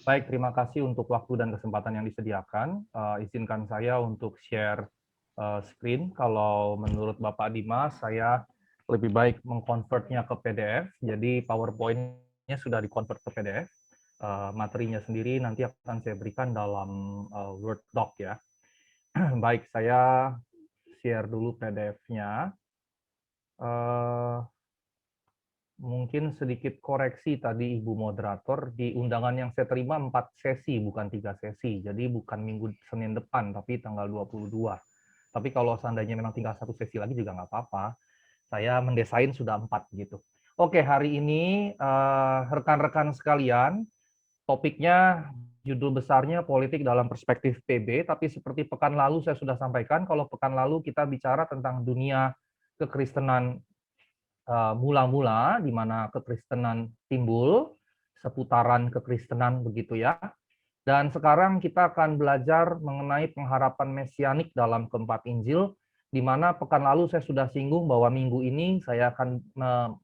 Baik, terima kasih untuk waktu dan kesempatan yang disediakan. Izinkan saya untuk share screen. Kalau menurut Bapak Dimas, saya lebih baik mengkonvertnya ke PDF. Jadi PowerPoint-nya sudah dikonvert ke PDF. Materinya sendiri nanti akan saya berikan dalam Word doc ya. Baik, saya share dulu PDF-nya. Mungkin sedikit koreksi tadi Ibu Moderator, di undangan yang saya terima 4 sesi, bukan 3 sesi. Jadi bukan minggu Senin depan, tapi tanggal 22. Tapi kalau seandainya memang tinggal 1 sesi lagi juga nggak apa-apa. Saya mendesain sudah 4 gitu. Oke, hari ini rekan-rekan sekalian, topiknya judul besarnya politik dalam perspektif PB, tapi seperti pekan lalu saya sudah sampaikan, kalau pekan lalu kita bicara tentang dunia kekristenan mula-mula di mana kekristenan timbul, seputaran kekristenan begitu ya. Dan sekarang kita akan belajar mengenai pengharapan mesianik dalam keempat Injil, di mana pekan lalu saya sudah singgung bahwa minggu ini saya akan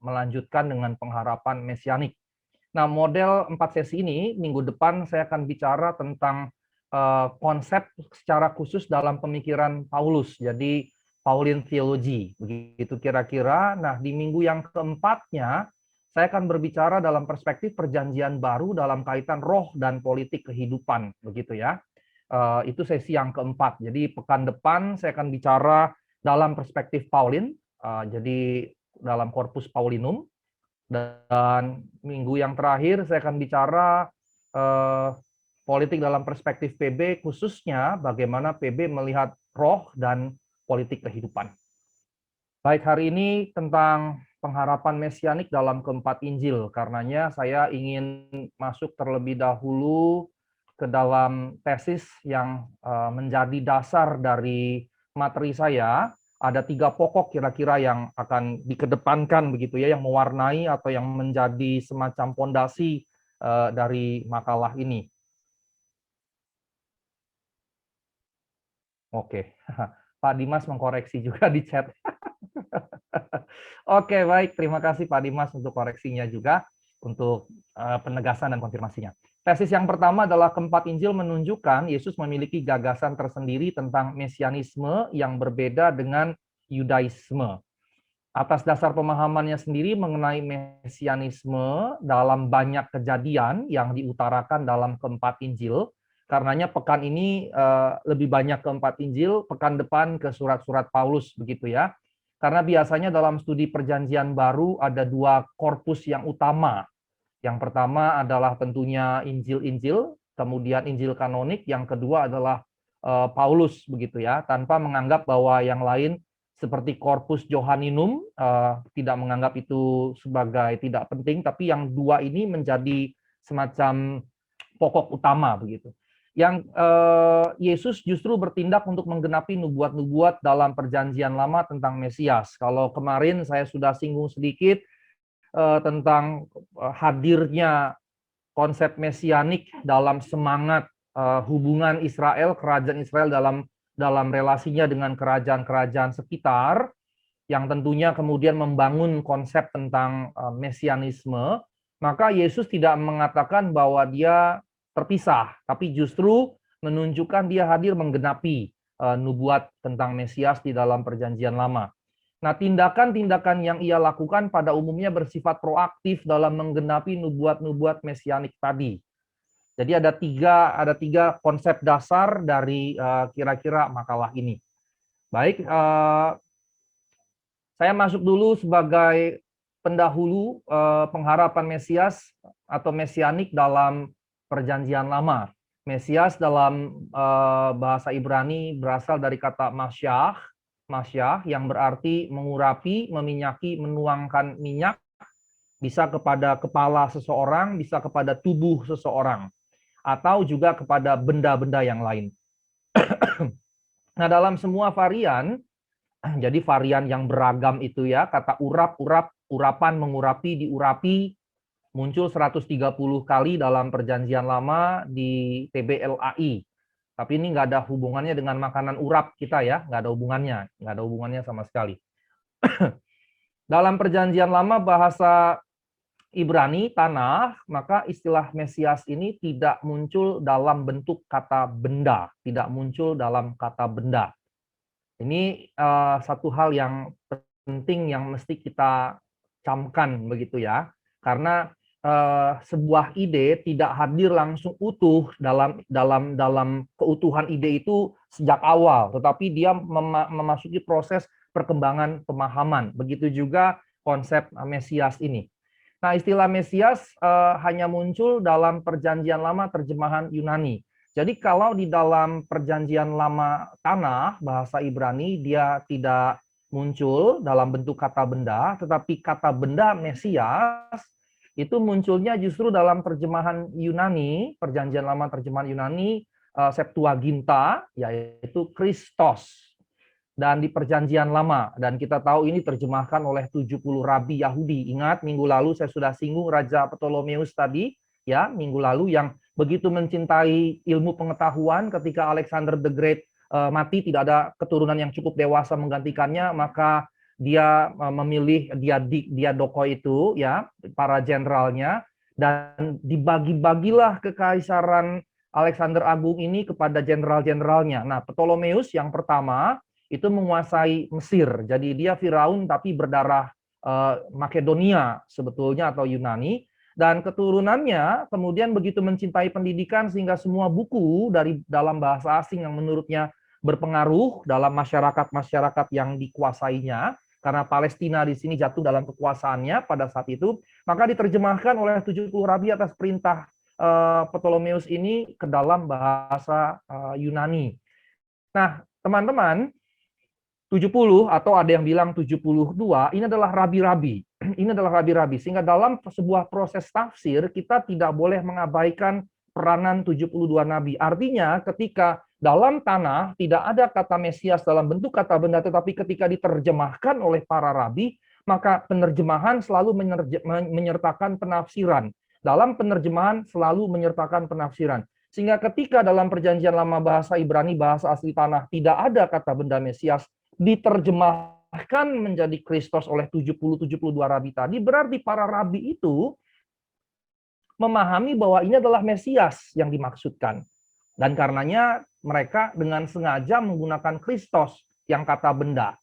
melanjutkan dengan pengharapan mesianik. Nah, model 4 sesi ini, minggu depan saya akan bicara tentang konsep secara khusus dalam pemikiran Paulus. Jadi Pauline Theology, begitu kira-kira. Nah, di minggu yang keempatnya, saya akan berbicara dalam perspektif perjanjian baru dalam kaitan roh dan politik kehidupan, begitu ya. Itu sesi yang keempat. Jadi pekan depan saya akan bicara dalam perspektif Pauline, jadi dalam korpus Paulinum. Dan minggu yang terakhir saya akan bicara politik dalam perspektif PB, khususnya bagaimana PB melihat roh dan politik kehidupan. Baik, hari ini tentang pengharapan mesianik dalam keempat Injil. Karenanya saya ingin masuk terlebih dahulu ke dalam tesis yang menjadi dasar dari materi saya. Ada 3 pokok kira-kira yang akan dikedepankan begitu ya, yang mewarnai atau yang menjadi semacam fondasi dari makalah ini. Oke, Pak Dimas mengkoreksi juga di chat. Oke, baik. Terima kasih Pak Dimas untuk koreksinya juga, untuk penegasan dan konfirmasinya. Tesis yang pertama adalah keempat Injil menunjukkan Yesus memiliki gagasan tersendiri tentang mesianisme yang berbeda dengan Yudaisme. Atas dasar pemahamannya sendiri mengenai mesianisme dalam banyak kejadian yang diutarakan dalam keempat Injil, karenanya pekan ini lebih banyak keempat Injil, pekan depan ke surat-surat Paulus begitu ya. Karena biasanya dalam studi perjanjian baru ada 2 korpus yang utama. Yang pertama adalah tentunya Injil-Injil, kemudian Injil kanonik, yang kedua adalah Paulus begitu ya, tanpa menganggap bahwa yang lain seperti korpus Johanninum tidak menganggap itu sebagai tidak penting, tapi yang 2 ini menjadi semacam pokok utama begitu. Yang Yesus justru bertindak untuk menggenapi nubuat-nubuat dalam perjanjian lama tentang Mesias. Kalau kemarin saya sudah singgung sedikit tentang hadirnya konsep mesianik dalam semangat hubungan Israel, kerajaan Israel dalam relasinya dengan kerajaan-kerajaan sekitar, yang tentunya kemudian membangun konsep tentang mesianisme, maka Yesus tidak mengatakan bahwa dia terpisah, tapi justru menunjukkan dia hadir menggenapi nubuat tentang Mesias di dalam perjanjian lama. Nah, tindakan-tindakan yang ia lakukan pada umumnya bersifat proaktif dalam menggenapi nubuat-nubuat mesianik tadi. Jadi ada tiga konsep dasar dari kira-kira makalah ini. Baik, saya masuk dulu sebagai pendahulu pengharapan Mesias atau mesianik dalam perjanjian lama. Mesias dalam bahasa Ibrani berasal dari kata masyah yang berarti mengurapi, meminyaki, menuangkan minyak, bisa kepada kepala seseorang, bisa kepada tubuh seseorang, atau juga kepada benda-benda yang lain. Nah, dalam semua varian, jadi varian yang beragam itu ya, kata urap, urapan, mengurapi, diurapi, muncul 130 kali dalam perjanjian lama di TBLAI. Tapi ini nggak ada hubungannya dengan makanan urap kita ya, nggak ada hubungannya sama sekali. Dalam perjanjian lama bahasa Ibrani, tanah, maka istilah Mesias ini tidak muncul dalam bentuk kata benda, tidak muncul dalam kata benda. Ini satu hal yang penting yang mesti kita camkan begitu ya, karena sebuah ide tidak hadir langsung utuh dalam keutuhan ide itu sejak awal, tetapi dia memasuki proses perkembangan pemahaman. Begitu juga konsep Mesias ini. Nah, istilah Mesias hanya muncul dalam Perjanjian Lama terjemahan Yunani. Jadi kalau di dalam Perjanjian Lama tanah, bahasa Ibrani, dia tidak muncul dalam bentuk kata benda, tetapi kata benda Mesias itu munculnya justru dalam terjemahan Yunani, Perjanjian Lama terjemahan Yunani, Septuaginta, yaitu Kristos. Dan di Perjanjian Lama, dan kita tahu ini terjemahkan oleh 70 rabi Yahudi. Ingat, minggu lalu saya sudah singgung Raja Ptolemeus tadi, ya, minggu lalu, yang begitu mencintai ilmu pengetahuan. Ketika Alexander the Great mati, tidak ada keturunan yang cukup dewasa menggantikannya, maka dia memilih Diadoko itu, ya, para jenderalnya, dan dibagi-bagilah kekaisaran Alexander Agung ini kepada jenderal-jenderalnya. Nah, Ptolemeus yang pertama itu menguasai Mesir. Jadi dia Firaun tapi berdarah Makedonia sebetulnya atau Yunani. Dan keturunannya kemudian begitu mencintai pendidikan sehingga semua buku dari dalam bahasa asing yang menurutnya berpengaruh dalam masyarakat-masyarakat yang dikuasainya, karena Palestina di sini jatuh dalam kekuasaannya pada saat itu, maka diterjemahkan oleh 70 rabi atas perintah Ptolemeus ini ke dalam bahasa Yunani. Nah, teman-teman, 70 atau ada yang bilang 72, ini adalah rabi-rabi. Ini adalah rabi-rabi. Sehingga dalam sebuah proses tafsir, kita tidak boleh mengabaikan peranan 72 nabi. Artinya ketika dalam tanah tidak ada kata Mesias dalam bentuk kata benda, tetapi ketika diterjemahkan oleh para rabi, maka penerjemahan selalu menyertakan penafsiran. Dalam penerjemahan selalu menyertakan penafsiran. Sehingga ketika dalam Perjanjian Lama bahasa Ibrani, bahasa asli tanah, tidak ada kata benda Mesias, diterjemahkan menjadi Kristos oleh 70-72 rabi tadi, berarti para rabi itu memahami bahwa ini adalah Mesias yang dimaksudkan. Dan karenanya mereka dengan sengaja menggunakan Kristos yang kata benda.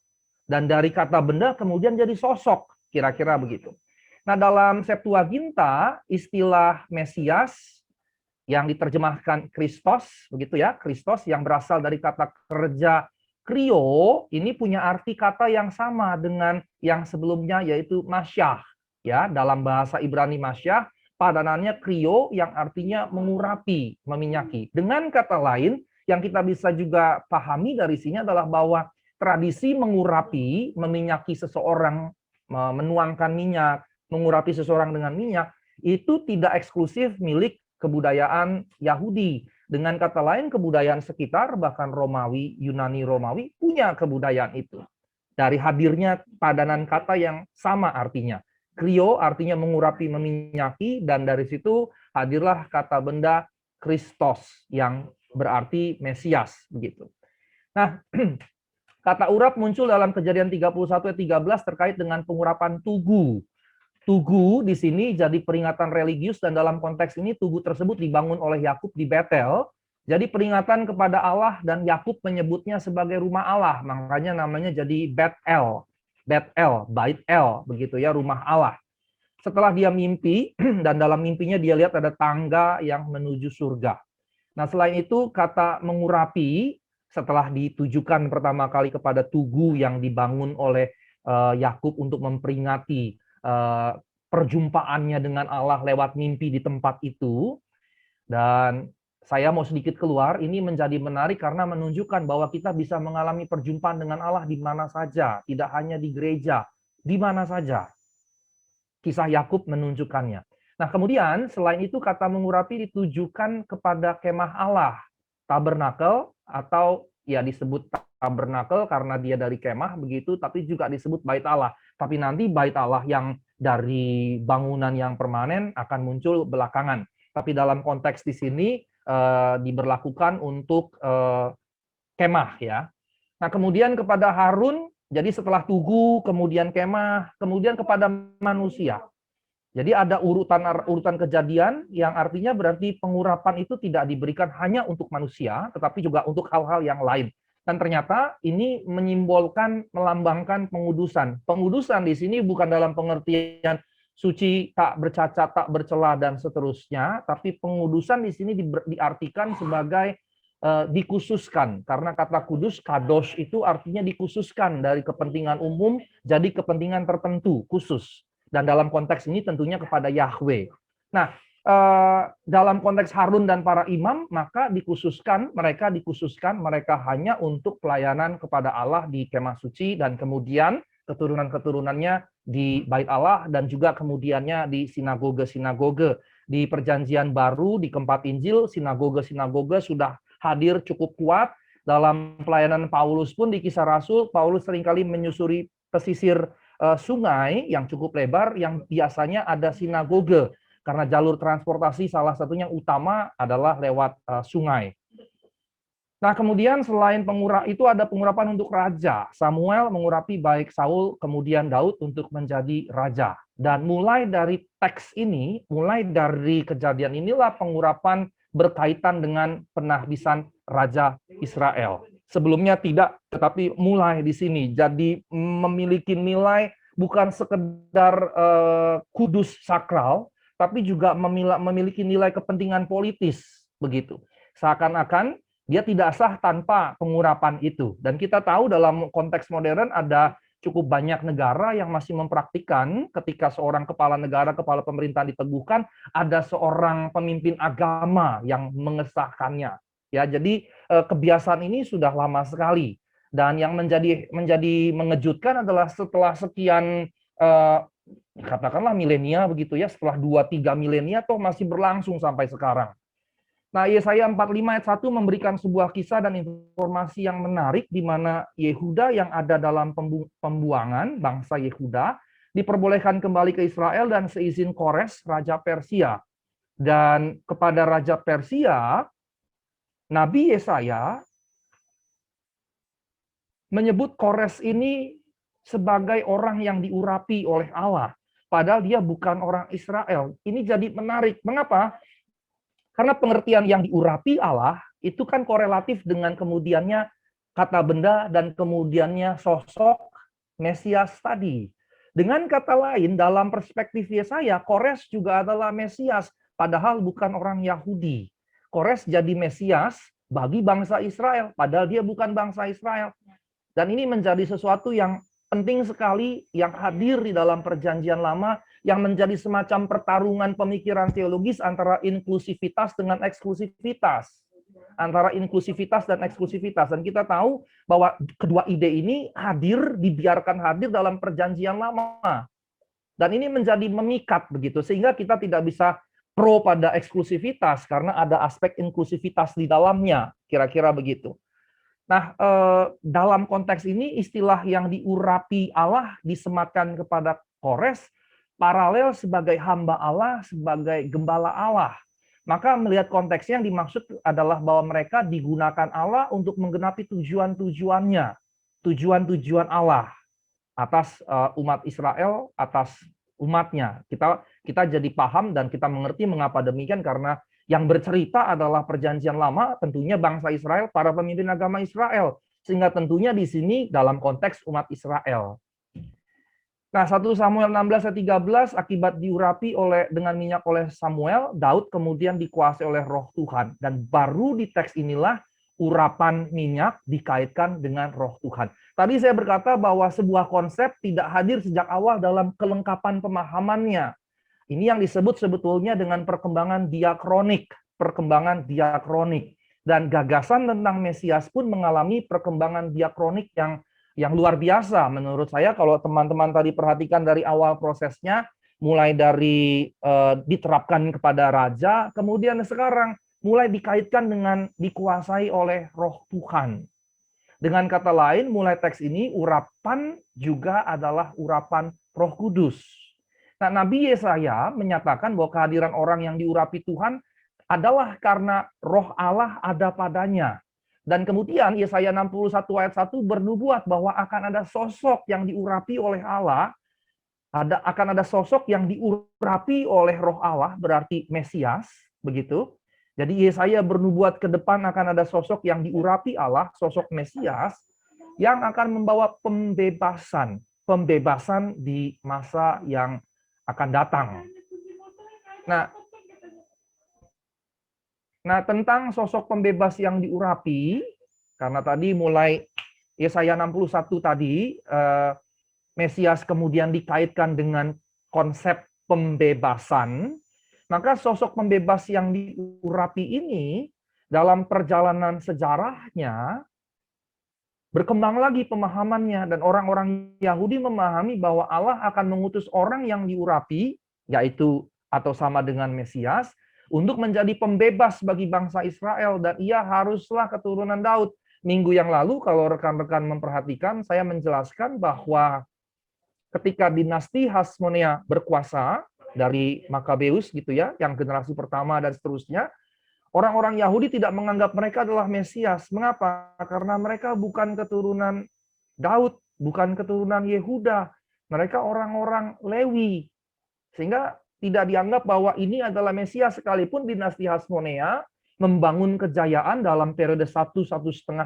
Dan dari kata benda kemudian jadi sosok, kira-kira begitu. Nah, dalam Septuaginta, istilah Mesias yang diterjemahkan Kristos, begitu ya, Kristos yang berasal dari kata kerja Krio, ini punya arti kata yang sama dengan yang sebelumnya, yaitu Masyah. Ya, dalam bahasa Ibrani Masyah, padanannya Krio yang artinya mengurapi, meminyaki. Dengan kata lain, yang kita bisa juga pahami dari sini adalah bahwa tradisi mengurapi, meminyaki seseorang, menuangkan minyak, mengurapi seseorang dengan minyak, itu tidak eksklusif milik kebudayaan Yahudi. Dengan kata lain, kebudayaan sekitar, bahkan Romawi, Yunani Romawi, punya kebudayaan itu. Dari hadirnya padanan kata yang sama artinya. Krio artinya mengurapi, meminyaki, dan dari situ hadirlah kata benda Kristos, yang berarti Mesias. Begitu. Nah, kata urap muncul dalam Kejadian 31 ayat 13 terkait dengan pengurapan tugu. Tugu di sini jadi peringatan religius, dan dalam konteks ini tugu tersebut dibangun oleh Yakub di Betel. Jadi peringatan kepada Allah, dan Yakub menyebutnya sebagai rumah Allah. Makanya namanya jadi Bet-El. Bet-El, Bait-El, begitu ya, rumah Allah. Setelah dia mimpi, dan dalam mimpinya dia lihat ada tangga yang menuju surga. Nah, selain itu kata mengurapi setelah ditujukan pertama kali kepada tugu yang dibangun oleh Yakub untuk memperingati perjumpaannya dengan Allah lewat mimpi di tempat itu. Dan saya mau sedikit keluar, ini menjadi menarik karena menunjukkan bahwa kita bisa mengalami perjumpaan dengan Allah di mana saja, tidak hanya di gereja, di mana saja. Kisah Yakub menunjukkannya. Nah, kemudian selain itu kata mengurapi ditujukan kepada kemah Allah, tabernakel, atau ya disebut tabernakel karena dia dari kemah begitu, tapi juga disebut bait Allah. Tapi nanti bait Allah yang dari bangunan yang permanen akan muncul belakangan. Tapi dalam konteks di sini diberlakukan untuk kemah ya. Nah, kemudian kepada Harun, jadi setelah tugu, kemudian kemah, kemudian kepada manusia. Jadi ada urutan kejadian yang artinya berarti pengurapan itu tidak diberikan hanya untuk manusia, tetapi juga untuk hal-hal yang lain. Dan ternyata ini menyimbolkan, melambangkan pengudusan. Pengudusan di sini bukan dalam pengertian suci, tak bercacat, tak bercela, dan seterusnya, tapi pengudusan di sini diartikan sebagai dikhususkan. Karena kata kudus, kadosh, itu artinya dikhususkan dari kepentingan umum jadi kepentingan tertentu, khusus. Dan dalam konteks ini tentunya kepada Yahweh. Nah, dalam konteks Harun dan para imam, maka mereka hanya untuk pelayanan kepada Allah di kemah suci, dan kemudian keturunan-keturunannya di bait Allah, dan juga kemudiannya di sinagoge-sinagoge. Di perjanjian baru, di keempat Injil, sinagoge-sinagoge sudah hadir cukup kuat. Dalam pelayanan Paulus pun di Kisah Rasul, Paulus seringkali menyusuri pesisir sungai yang cukup lebar yang biasanya ada sinagoge, karena jalur transportasi salah satunya utama adalah lewat sungai. Nah, kemudian selain itu ada pengurapan untuk raja. Samuel mengurapi baik Saul kemudian Daud untuk menjadi raja. Dan mulai dari teks ini, mulai dari kejadian inilah pengurapan berkaitan dengan penahbisan Raja Israel. Sebelumnya tidak, tetapi mulai di sini. Jadi memiliki nilai bukan sekedar kudus sakral, tapi juga memiliki nilai kepentingan politis, begitu. Seakan-akan dia tidak sah tanpa pengurapan itu. Dan kita tahu dalam konteks modern ada cukup banyak negara yang masih mempraktikkan ketika seorang kepala negara, kepala pemerintahan diteguhkan, ada seorang pemimpin agama yang mengesahkannya. Ya, jadi kebiasaan ini sudah lama sekali. Dan yang menjadi mengejutkan adalah setelah sekian katakanlah milenia begitu ya, setelah 2-3 milenia toh masih berlangsung sampai sekarang. Nah, Yesaya 45 ayat 1 memberikan sebuah kisah dan informasi yang menarik di mana Yehuda yang ada dalam pembuangan, bangsa Yehuda, diperbolehkan kembali ke Israel dan seizin Kores, Raja Persia. Dan kepada Raja Persia, Nabi Yesaya menyebut Kores ini sebagai orang yang diurapi oleh Allah. Padahal dia bukan orang Israel. Ini jadi menarik. Mengapa? Karena pengertian yang diurapi Allah itu kan korelatif dengan kemudiannya kata benda dan kemudiannya sosok Mesias tadi. Dengan kata lain, dalam perspektif Yesaya, Kores juga adalah Mesias, padahal bukan orang Yahudi. Kores jadi Mesias bagi bangsa Israel, padahal dia bukan bangsa Israel. Dan ini menjadi sesuatu yang penting sekali, yang hadir di dalam perjanjian lama, yang menjadi semacam pertarungan pemikiran teologis antara inklusivitas dengan eksklusivitas. Antara inklusivitas dan eksklusivitas. Dan kita tahu bahwa kedua ide ini dibiarkan hadir dalam perjanjian lama. Dan ini menjadi memikat begitu, sehingga kita tidak bisa pro pada eksklusivitas, karena ada aspek inklusivitas di dalamnya, kira-kira begitu. Nah, dalam konteks ini istilah yang diurapi Allah disematkan kepada Kores, paralel sebagai hamba Allah, sebagai gembala Allah. Maka melihat konteksnya yang dimaksud adalah bahwa mereka digunakan Allah untuk menggenapi tujuan-tujuannya, tujuan-tujuan Allah atas umat Israel, atas umatnya. Kita jadi paham dan kita mengerti mengapa demikian, karena yang bercerita adalah perjanjian lama, tentunya bangsa Israel, para pemimpin agama Israel. Sehingga tentunya di sini dalam konteks umat Israel. Nah, 1 Samuel 16 ayat 13, akibat diurapi dengan minyak oleh Samuel, Daud kemudian dikuasai oleh Roh Tuhan. Dan baru di teks inilah urapan minyak dikaitkan dengan Roh Tuhan. Tadi saya berkata bahwa sebuah konsep tidak hadir sejak awal dalam kelengkapan pemahamannya. Ini yang disebut sebetulnya dengan perkembangan diakronik. Dan gagasan tentang Mesias pun mengalami perkembangan diakronik yang luar biasa. Menurut saya, kalau teman-teman tadi perhatikan dari awal prosesnya, mulai dari diterapkan kepada raja, kemudian sekarang mulai dikaitkan dengan dikuasai oleh Roh Tuhan. Dengan kata lain, mulai teks ini, urapan juga adalah urapan Roh Kudus. Nah, Nabi Yesaya menyatakan bahwa kehadiran orang yang diurapi Tuhan adalah karena Roh Allah ada padanya. Dan kemudian Yesaya 61 ayat 1 bernubuat bahwa akan ada sosok yang diurapi oleh Allah akan ada sosok yang diurapi oleh Roh Allah, berarti Mesias, begitu. Jadi Yesaya bernubuat ke depan akan ada sosok yang diurapi Allah, sosok Mesias, yang akan membawa pembebasan di masa yang akan datang. Nah, tentang sosok pembebas yang diurapi, karena tadi mulai Yesaya 61 tadi, Mesias kemudian dikaitkan dengan konsep pembebasan, maka sosok pembebas yang diurapi ini dalam perjalanan sejarahnya berkembang lagi pemahamannya, dan orang-orang Yahudi memahami bahwa Allah akan mengutus orang yang diurapi, yaitu atau sama dengan Mesias, untuk menjadi pembebas bagi bangsa Israel, dan ia haruslah keturunan Daud. Minggu yang lalu, kalau rekan-rekan memperhatikan, saya menjelaskan bahwa ketika dinasti Hasmonea berkuasa dari Makabeus gitu ya, yang generasi pertama dan seterusnya, orang-orang Yahudi tidak menganggap mereka adalah Mesias. Mengapa? Karena mereka bukan keturunan Daud, bukan keturunan Yehuda. Mereka orang-orang Lewi. Sehingga tidak dianggap bahwa ini adalah Mesias, sekalipun dinasti Hasmonea membangun kejayaan dalam periode 1,5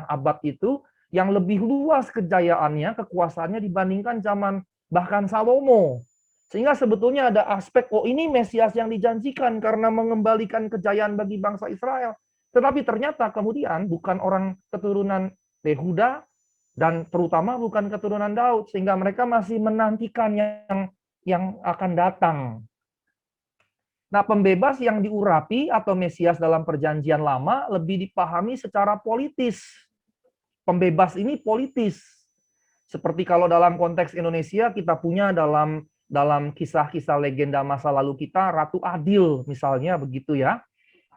abad itu, yang lebih luas kejayaannya, kekuasaannya dibandingkan zaman bahkan Salomo. Sehingga sebetulnya ada aspek, oh ini Mesias yang dijanjikan karena mengembalikan kejayaan bagi bangsa Israel. Tetapi ternyata kemudian bukan orang keturunan Yehuda dan terutama bukan keturunan Daud, sehingga mereka masih menantikan yang akan datang. Nah, pembebas yang diurapi atau Mesias dalam perjanjian lama lebih dipahami secara politis. Pembebas ini politis. Seperti kalau dalam konteks Indonesia kita punya dalam kisah-kisah legenda masa lalu kita, Ratu Adil misalnya begitu ya.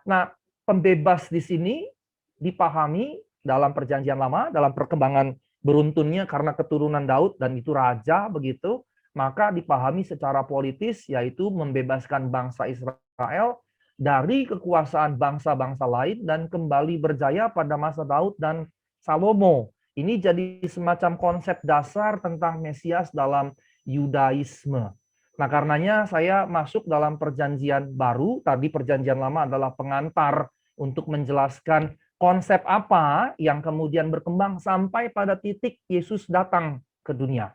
Nah, pembebas di sini dipahami dalam perjanjian lama, dalam perkembangan beruntunnya karena keturunan Daud dan itu raja begitu, maka dipahami secara politis, yaitu membebaskan bangsa Israel dari kekuasaan bangsa-bangsa lain dan kembali berjaya pada masa Daud dan Salomo. Ini jadi semacam konsep dasar tentang Mesias dalam Yudaisme. Nah, karenanya saya masuk dalam perjanjian baru. Tadi perjanjian lama adalah pengantar untuk menjelaskan konsep apa yang kemudian berkembang sampai pada titik Yesus datang ke dunia.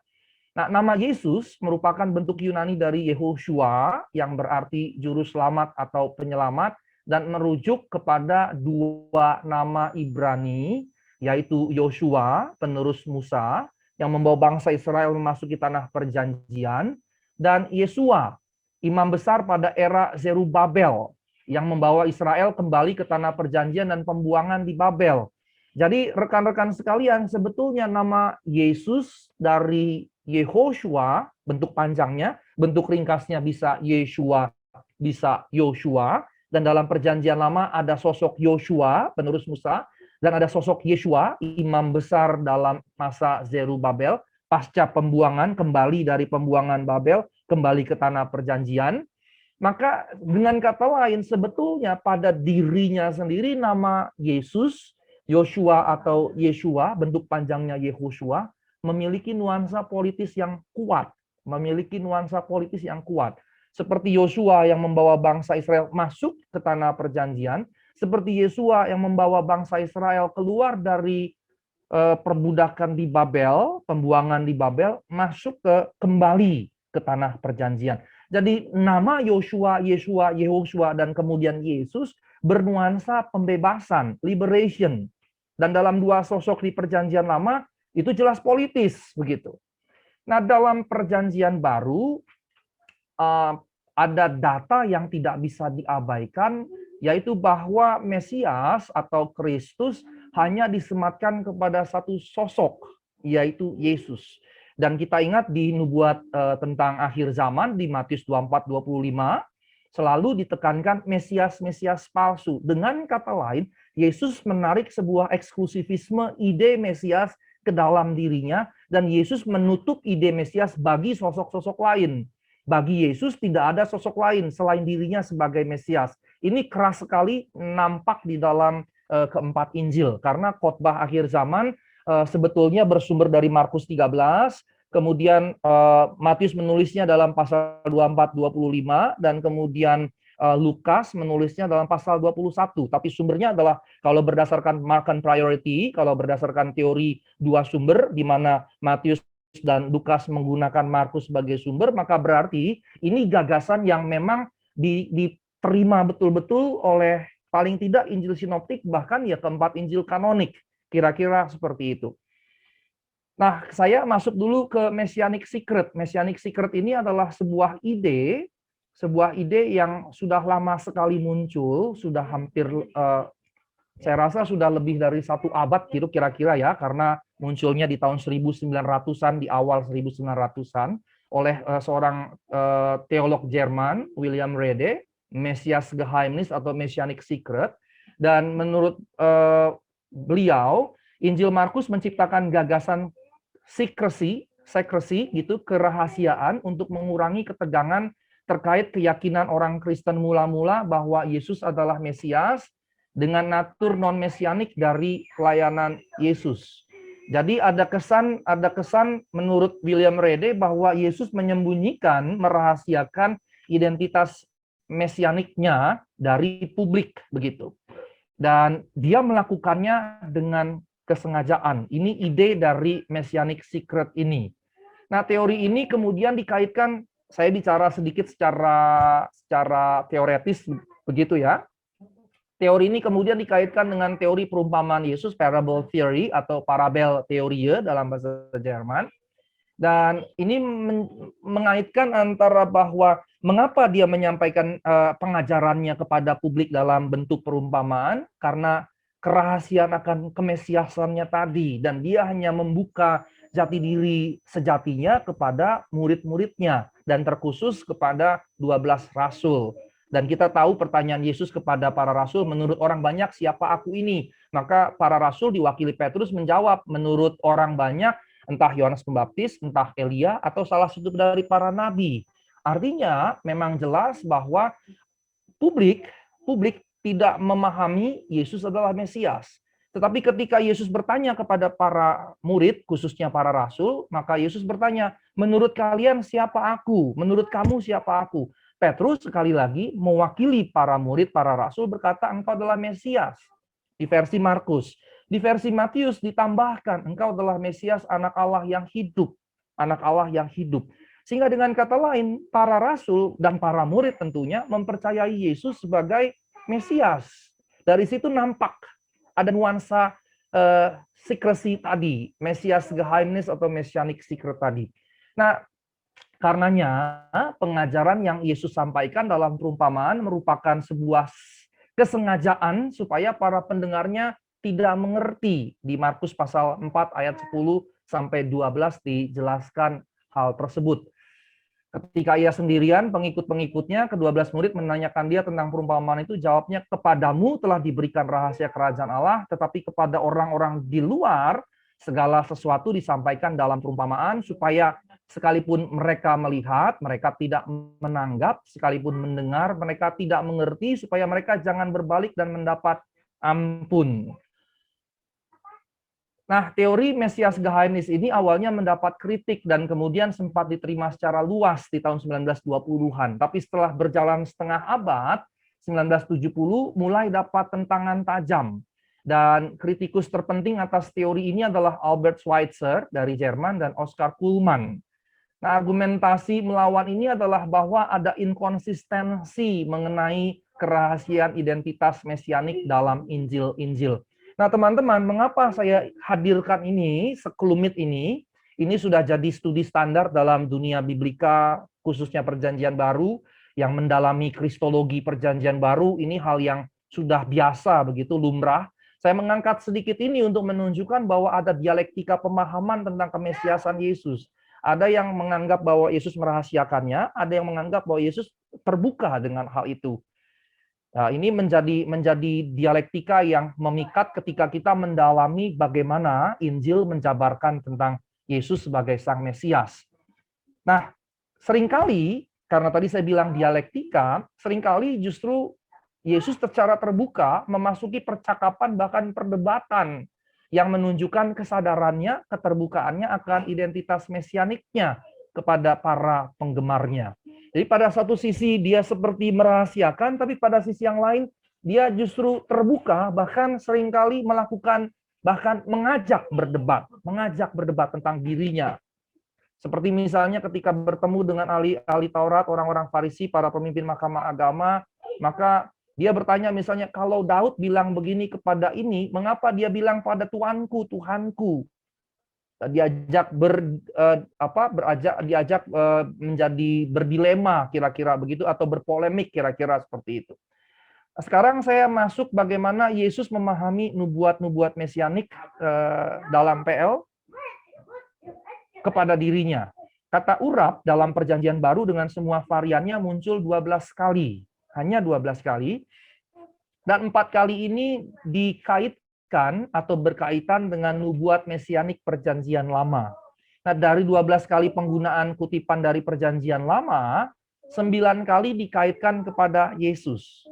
Nah, nama Yesus merupakan bentuk Yunani dari Yehoshua, yang berarti juru selamat atau penyelamat, dan merujuk kepada dua nama Ibrani, yaitu Yosua, penerus Musa, yang membawa bangsa Israel memasuki tanah perjanjian, dan Yesua, imam besar pada era Zerubabel, yang membawa Israel kembali ke tanah perjanjian dan pembuangan di Babel. Jadi rekan-rekan sekalian, sebetulnya nama Yesus dari Yehoshua, bentuk panjangnya, bentuk ringkasnya bisa Yeshua, bisa Yoshua, dan dalam perjanjian lama ada sosok Yoshua, penerus Musa, dan ada sosok Yeshua, imam besar dalam masa Zerubabel, pasca pembuangan, kembali dari pembuangan Babel, kembali ke tanah perjanjian. Maka dengan kata lain, sebetulnya pada dirinya sendiri nama Yesus, Yoshua atau Yeshua, bentuk panjangnya Yehoshua, memiliki nuansa politis yang kuat. Seperti Yosua yang membawa bangsa Israel masuk ke tanah perjanjian, seperti Yesua yang membawa bangsa Israel keluar dari perbudakan di Babel, pembuangan di Babel, masuk kembali ke tanah perjanjian. Jadi nama Yosua, Yeshua, Yehoshua, dan kemudian Yesus bernuansa pembebasan, liberation. Dan dalam dua sosok di perjanjian lama, itu jelas politis begitu. Nah, dalam perjanjian baru, ada data yang tidak bisa diabaikan, yaitu bahwa Mesias atau Kristus hanya disematkan kepada satu sosok, yaitu Yesus. Dan kita ingat di nubuat tentang akhir zaman di Matius 24:25, selalu ditekankan Mesias-Mesias palsu. Dengan kata lain, Yesus menarik sebuah eksklusivisme ide Mesias ke dalam dirinya, dan Yesus menutup ide Mesias bagi sosok-sosok lain. Bagi Yesus tidak ada sosok lain selain dirinya sebagai Mesias. Ini keras sekali nampak di dalam keempat Injil, karena khotbah akhir zaman sebetulnya bersumber dari Markus 13, kemudian Matius menulisnya dalam pasal 24-25, dan kemudian Lukas menulisnya dalam pasal 21. Tapi sumbernya adalah kalau berdasarkan Markan priority, kalau berdasarkan teori dua sumber, di mana Matius dan Lukas menggunakan Markus sebagai sumber, maka berarti ini gagasan yang memang diterima betul-betul oleh paling tidak Injil sinoptik, bahkan ya keempat Injil kanonik. Kira-kira seperti itu. Nah, saya masuk dulu ke Messianic Secret. Messianic Secret ini adalah sebuah ide yang sudah lama sekali muncul, sudah hampir, saya rasa sudah lebih dari 1 abad gitu kira-kira ya, karena munculnya di tahun 1900-an, di awal 1900-an, oleh seorang teolog Jerman, William Rede, Messiasgeheimnis atau Messianic Secret. Dan menurut beliau, Injil Markus menciptakan gagasan secrecy gitu, kerahasiaan untuk mengurangi ketegangan terkait keyakinan orang Kristen mula-mula bahwa Yesus adalah Mesias dengan natur non-mesianik dari pelayanan Yesus. Jadi ada kesan menurut William Rede bahwa Yesus menyembunyikan, merahasiakan identitas mesianiknya dari publik begitu. Dan dia melakukannya dengan kesengajaan. Ini ide dari Messianic Secret ini. Nah, teori ini kemudian dikaitkan, saya bicara sedikit secara teoretis begitu ya. Teori ini kemudian dikaitkan dengan teori perumpamaan Yesus, parable theory atau parabel theorie dalam bahasa Jerman. Dan ini mengaitkan antara bahwa mengapa dia menyampaikan pengajarannya kepada publik dalam bentuk perumpamaan, karena kerahasiaan akan kemesiasannya tadi, dan dia hanya membuka jati diri sejatinya kepada murid-muridnya, dan terkhusus kepada 12 rasul. Dan kita tahu pertanyaan Yesus kepada para rasul, menurut orang banyak siapa aku ini? Maka para rasul diwakili Petrus menjawab, menurut orang banyak entah Yohanes Pembaptis, entah Elia, atau salah satu dari para nabi. Artinya memang jelas bahwa publik tidak memahami Yesus adalah Mesias. Tetapi ketika Yesus bertanya kepada para murid, khususnya para rasul, maka Yesus bertanya, menurut kalian siapa aku? Menurut kamu siapa aku? Petrus sekali lagi mewakili para murid, para rasul berkata, engkau adalah Mesias. Di versi Markus. Di versi Matius ditambahkan, engkau adalah Mesias, anak Allah yang hidup. Anak Allah yang hidup. Sehingga dengan kata lain, para rasul dan para murid tentunya mempercayai Yesus sebagai Mesias. Dari situ nampak ada nuansa secrecy tadi, Messiasgeheimnis atau Messianic Secret tadi. Nah, karenanya pengajaran yang Yesus sampaikan dalam perumpamaan merupakan sebuah kesengajaan supaya para pendengarnya tidak mengerti. Di Markus pasal 4 ayat 10 sampai 12 dijelaskan hal tersebut. Ketika ia sendirian, pengikut-pengikutnya, ke-12 murid menanyakan dia tentang perumpamaan itu, jawabnya, kepadamu telah diberikan rahasia kerajaan Allah, tetapi kepada orang-orang di luar, segala sesuatu disampaikan dalam perumpamaan, supaya sekalipun mereka melihat, mereka tidak menanggap, sekalipun mendengar, mereka tidak mengerti, supaya mereka jangan berbalik dan mendapat ampun. Nah, teori Messiasgeheimnis ini awalnya mendapat kritik dan kemudian sempat diterima secara luas di tahun 1920-an. Tapi setelah berjalan setengah abad, 1970 mulai dapat tentangan tajam. Dan kritikus terpenting atas teori ini adalah Albert Schweitzer dari Jerman dan Oscar Cullmann. Nah, argumentasi melawan ini adalah bahwa ada inkonsistensi mengenai kerahasiaan identitas mesianik dalam Injil-Injil. Nah, teman-teman, mengapa saya hadirkan ini, sekelumit ini? Ini sudah jadi studi standar dalam dunia biblika, khususnya Perjanjian Baru, yang mendalami kristologi Perjanjian Baru. Ini hal yang sudah biasa, begitu lumrah. Saya mengangkat sedikit ini untuk menunjukkan bahwa ada dialektika pemahaman tentang kemesiasan Yesus. Ada yang menganggap bahwa Yesus merahasiakannya, ada yang menganggap bahwa Yesus terbuka dengan hal itu. Nah, ini menjadi dialektika yang memikat ketika kita mendalami bagaimana Injil menjabarkan tentang Yesus sebagai Sang Mesias. Nah, seringkali, karena tadi saya bilang dialektika, seringkali justru Yesus secara terbuka memasuki percakapan bahkan perdebatan yang menunjukkan kesadarannya, keterbukaannya akan identitas mesianiknya kepada para penggemarnya. Jadi pada satu sisi dia seperti merahasiakan, tapi pada sisi yang lain dia justru terbuka, bahkan seringkali melakukan, bahkan mengajak berdebat tentang dirinya. Seperti misalnya ketika bertemu dengan ahli Taurat, orang-orang Farisi, para pemimpin mahkamah agama, maka dia bertanya misalnya, kalau Daud bilang begini kepada ini, mengapa dia bilang pada Tuanku, Tuhanku? Diajak menjadi berdilema kira-kira begitu, atau berpolemik kira-kira seperti itu. Sekarang saya masuk bagaimana Yesus memahami nubuat-nubuat mesianik dalam PL kepada dirinya. Kata urap dalam Perjanjian Baru dengan semua variannya muncul 12 kali. Hanya 12 kali. Dan 4 kali ini dikaitkan atau berkaitan dengan nubuat mesianik Perjanjian Lama. Nah, dari 12 kali penggunaan kutipan dari Perjanjian Lama, 9 kali dikaitkan kepada Yesus.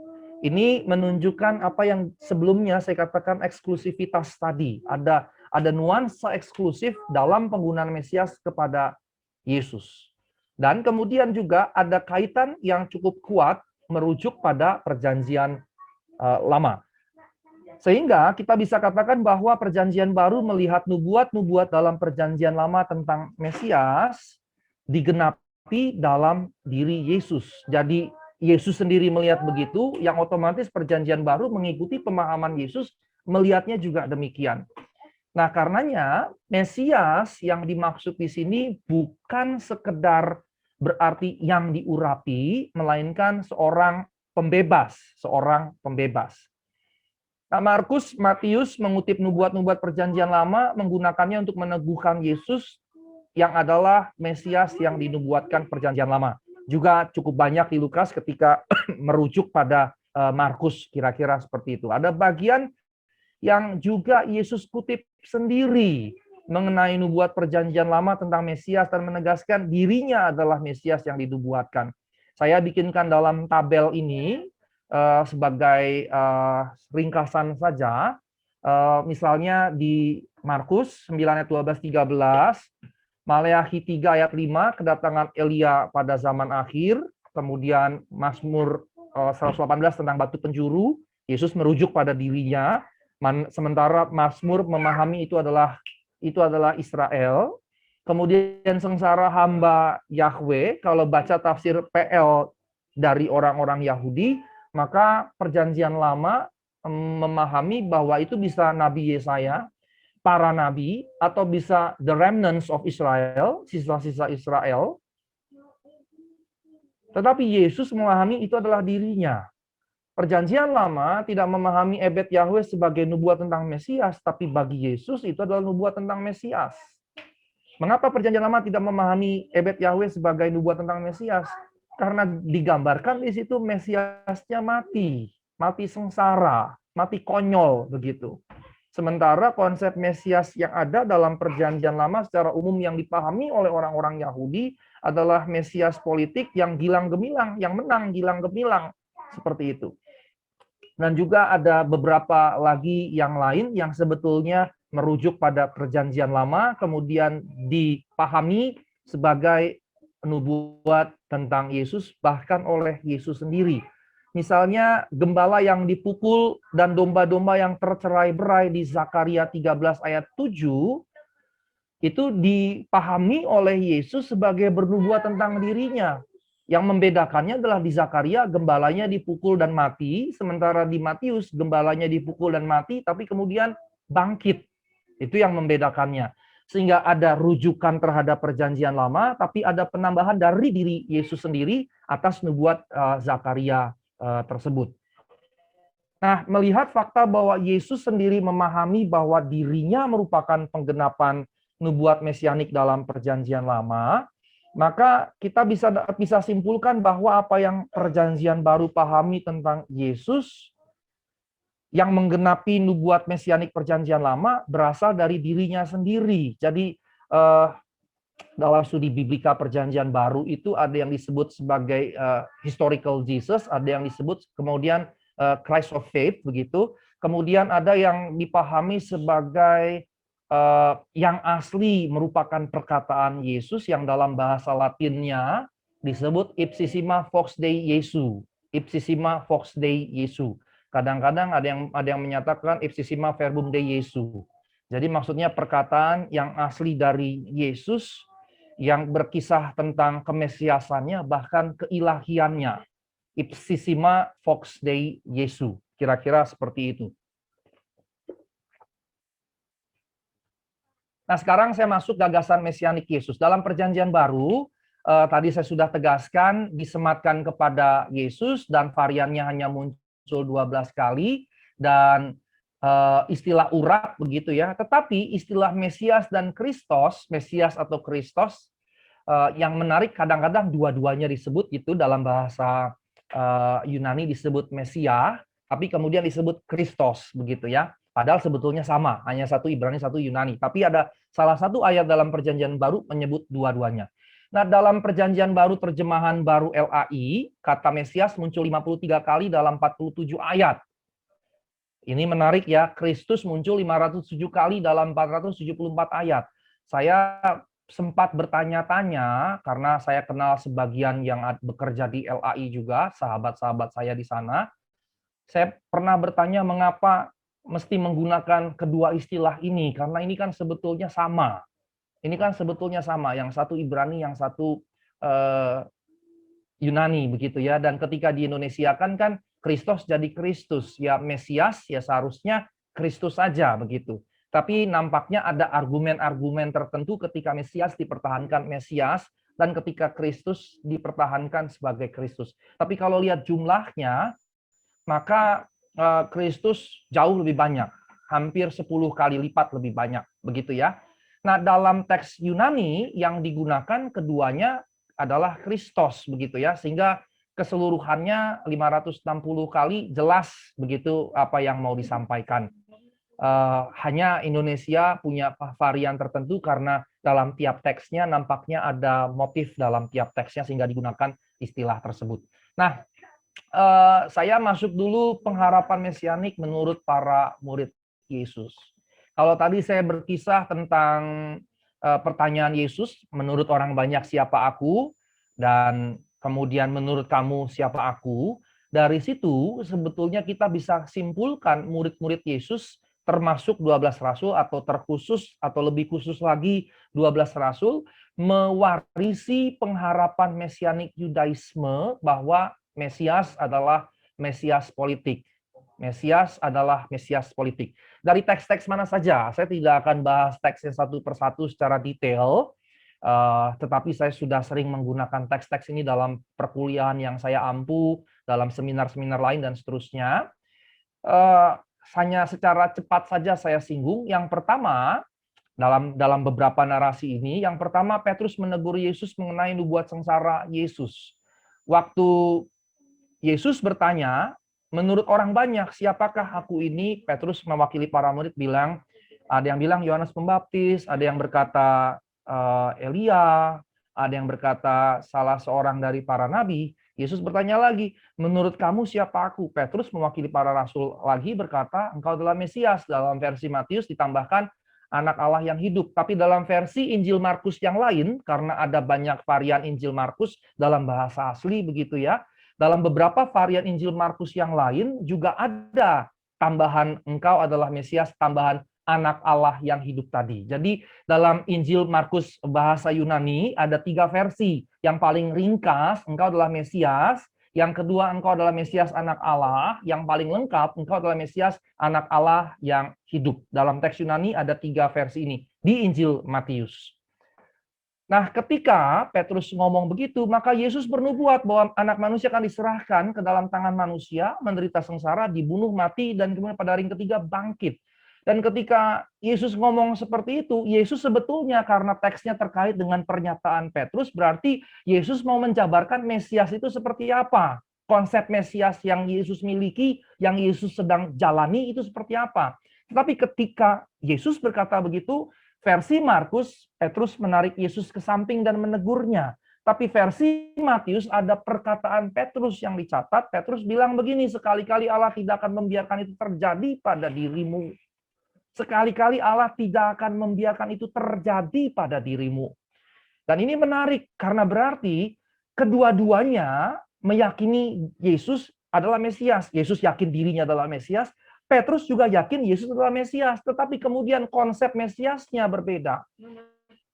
Ini menunjukkan apa yang sebelumnya saya katakan eksklusivitas tadi. Ada nuansa eksklusif dalam penggunaan Mesias kepada Yesus. Dan kemudian juga ada kaitan yang cukup kuat merujuk pada Perjanjian Lama. Sehingga kita bisa katakan bahwa Perjanjian Baru melihat nubuat-nubuat dalam Perjanjian Lama tentang Mesias digenapi dalam diri Yesus. Jadi Yesus sendiri melihat begitu, yang otomatis Perjanjian Baru mengikuti pemahaman Yesus, melihatnya juga demikian. Nah, karenanya Mesias yang dimaksud di sini bukan sekedar berarti yang diurapi, melainkan seorang pembebas. Nah, Markus, Matius mengutip nubuat-nubuat Perjanjian Lama, menggunakannya untuk meneguhkan Yesus yang adalah Mesias yang dinubuatkan Perjanjian Lama. Juga cukup banyak di Lukas ketika merujuk pada Markus, kira-kira seperti itu. Ada bagian yang juga Yesus kutip sendiri mengenai nubuat Perjanjian Lama tentang Mesias dan menegaskan dirinya adalah Mesias yang dinubuatkan. Saya bikinkan dalam tabel ini sebagai ringkasan saja. Misalnya di Markus 9 ayat 12-13, Maleakhi 3 ayat 5, kedatangan Elia pada zaman akhir, kemudian Mazmur 118 tentang batu penjuru, Yesus merujuk pada dirinya, sementara Mazmur memahami itu adalah Israel. Kemudian sengsara hamba Yahweh, kalau baca tafsir PL dari orang-orang Yahudi, maka Perjanjian Lama memahami bahwa itu bisa Nabi Yesaya, para nabi, atau bisa the remnants of Israel, sisa-sisa Israel. Tetapi Yesus memahami itu adalah dirinya. Perjanjian Lama tidak memahami Ebed Yahweh sebagai nubuat tentang Mesias, tapi bagi Yesus itu adalah nubuat tentang Mesias. Mengapa Perjanjian Lama tidak memahami Ebed Yahweh sebagai nubuat tentang Mesias? Karena digambarkan di situ Mesiasnya mati sengsara, mati konyol begitu. Sementara konsep Mesias yang ada dalam Perjanjian Lama secara umum yang dipahami oleh orang-orang Yahudi adalah Mesias politik yang gilang gemilang, yang menang gilang gemilang, seperti itu. Dan juga ada beberapa lagi yang lain yang sebetulnya merujuk pada Perjanjian Lama, kemudian dipahami sebagai nubuat tentang Yesus, bahkan oleh Yesus sendiri. Misalnya gembala yang dipukul dan domba-domba yang tercerai-berai di Zakaria 13 ayat 7, itu dipahami oleh Yesus sebagai bernubuat tentang dirinya. Yang membedakannya adalah di Zakaria gembalanya dipukul dan mati, sementara di Matius gembalanya dipukul dan mati, tapi kemudian bangkit. Itu yang membedakannya. Sehingga ada rujukan terhadap Perjanjian Lama, tapi ada penambahan dari diri Yesus sendiri atas nubuat Zakaria tersebut. Nah, melihat fakta bahwa Yesus sendiri memahami bahwa dirinya merupakan penggenapan nubuat mesianik dalam Perjanjian Lama, maka kita bisa simpulkan bahwa apa yang Perjanjian Baru pahami tentang Yesus yang menggenapi nubuat mesianik Perjanjian Lama berasal dari dirinya sendiri. Jadi dalam studi biblika Perjanjian Baru itu ada yang disebut sebagai historical Jesus, ada yang disebut kemudian Christ of Faith begitu. kemudian ada yang dipahami sebagai yang asli merupakan perkataan Yesus yang dalam bahasa Latinnya disebut ipsissima vox Dei Jesu. Ipsissima vox Dei Jesu. Kadang-kadang ada yang menyatakan ipsissima verbum Dei Jesu. Jadi maksudnya perkataan yang asli dari Yesus yang berkisah tentang kemesiasannya bahkan keilahiannya. Ipsissima vox Dei Jesu. Kira-kira seperti itu. Nah, sekarang saya masuk gagasan mesianik Yesus. Dalam perjanjian baru, tadi saya sudah tegaskan, disematkan kepada Yesus, dan variannya hanya muncul 12 kali, dan istilah urat, begitu ya. Tetapi istilah Mesias dan Kristos, Mesias atau Kristos, yang menarik kadang-kadang dua-duanya disebut itu dalam bahasa Yunani disebut Mesia, tapi kemudian disebut Kristos, begitu ya. Padahal sebetulnya sama, hanya satu Ibrani, satu Yunani. Tapi ada salah satu ayat dalam perjanjian baru menyebut dua-duanya. Nah, dalam perjanjian baru terjemahan baru LAI, kata Mesias muncul 53 kali dalam 47 ayat. Ini menarik ya, Kristus muncul 507 kali dalam 474 ayat. Saya sempat bertanya-tanya, karena saya kenal sebagian yang bekerja di LAI juga, sahabat-sahabat saya di sana. Saya pernah bertanya mengapa mesti menggunakan kedua istilah ini, karena ini kan sebetulnya sama. Ini kan sebetulnya sama, yang satu Ibrani, yang satu Yunani, begitu ya. Dan ketika di Indonesia kan Kristos jadi Kristus, ya Mesias ya seharusnya Kristus saja, begitu. Tapi nampaknya ada argumen-argumen tertentu ketika Mesias dipertahankan Mesias, dan ketika Kristus dipertahankan sebagai Kristus. Tapi kalau lihat jumlahnya, maka Kristus jauh lebih banyak, hampir 10 kali lipat lebih banyak, begitu ya. Nah, dalam teks Yunani yang digunakan keduanya adalah Kristos, begitu ya, sehingga keseluruhannya 560 kali jelas begitu apa yang mau disampaikan. Hanya Indonesia punya varian tertentu karena dalam tiap teksnya nampaknya ada motif dalam tiap teksnya sehingga digunakan istilah tersebut. Nah, saya masuk dulu pengharapan mesianik menurut para murid Yesus. Kalau tadi saya berkisah tentang pertanyaan Yesus, menurut orang banyak siapa aku, dan kemudian menurut kamu siapa aku, dari situ sebetulnya kita bisa simpulkan murid-murid Yesus termasuk 12 rasul atau terkhusus atau lebih khusus lagi 12 rasul mewarisi pengharapan mesianik Yudaisme bahwa Mesias adalah Mesias politik. Mesias adalah Mesias politik. Dari teks-teks mana saja, saya tidak akan bahas teksnya satu persatu secara detail, tetapi saya sudah sering menggunakan teks-teks ini dalam perkuliahan yang saya ampu, dalam seminar-seminar lain, dan seterusnya. Hanya secara cepat saja saya singgung. Yang pertama, dalam beberapa narasi ini, yang pertama Petrus menegur Yesus mengenai nubuat sengsara Yesus. Waktu Yesus bertanya, menurut orang banyak, siapakah aku ini? Petrus mewakili para murid bilang, ada yang bilang Yohanes Pembaptis, ada yang berkata Elia, ada yang berkata salah seorang dari para nabi. Yesus bertanya lagi, menurut kamu siapa aku? Petrus mewakili para rasul lagi berkata, engkau adalah Mesias. Dalam versi Matius ditambahkan anak Allah yang hidup. Tapi dalam versi Injil Markus yang lain, karena ada banyak varian Injil Markus dalam bahasa asli begitu ya, dalam beberapa varian Injil Markus yang lain juga ada tambahan engkau adalah Mesias, tambahan anak Allah yang hidup tadi. Jadi dalam Injil Markus bahasa Yunani ada 3 versi. Yang paling ringkas, engkau adalah Mesias. Yang kedua, engkau adalah Mesias anak Allah. Yang paling lengkap, engkau adalah Mesias anak Allah yang hidup. Dalam teks Yunani ada 3 versi ini di Injil Matius. Nah, ketika Petrus ngomong begitu, maka Yesus bernubuat bahwa anak manusia akan diserahkan ke dalam tangan manusia, menderita sengsara, dibunuh, mati, dan kemudian pada hari ketiga bangkit. Dan ketika Yesus ngomong seperti itu, Yesus sebetulnya karena teksnya terkait dengan pernyataan Petrus, berarti Yesus mau menjabarkan Mesias itu seperti apa. Konsep Mesias yang Yesus miliki, yang Yesus sedang jalani itu seperti apa. Tetapi ketika Yesus berkata begitu, versi Markus, Petrus menarik Yesus ke samping dan menegurnya. Tapi versi Matius ada perkataan Petrus yang dicatat. Petrus bilang begini, sekali-kali Allah tidak akan membiarkan itu terjadi pada dirimu. Sekali-kali Allah tidak akan membiarkan itu terjadi pada dirimu. Dan ini menarik karena berarti kedua-duanya meyakini Yesus adalah Mesias. Yesus yakin dirinya adalah Mesias. Petrus juga yakin Yesus adalah Mesias. Tetapi kemudian konsep Mesiasnya berbeda.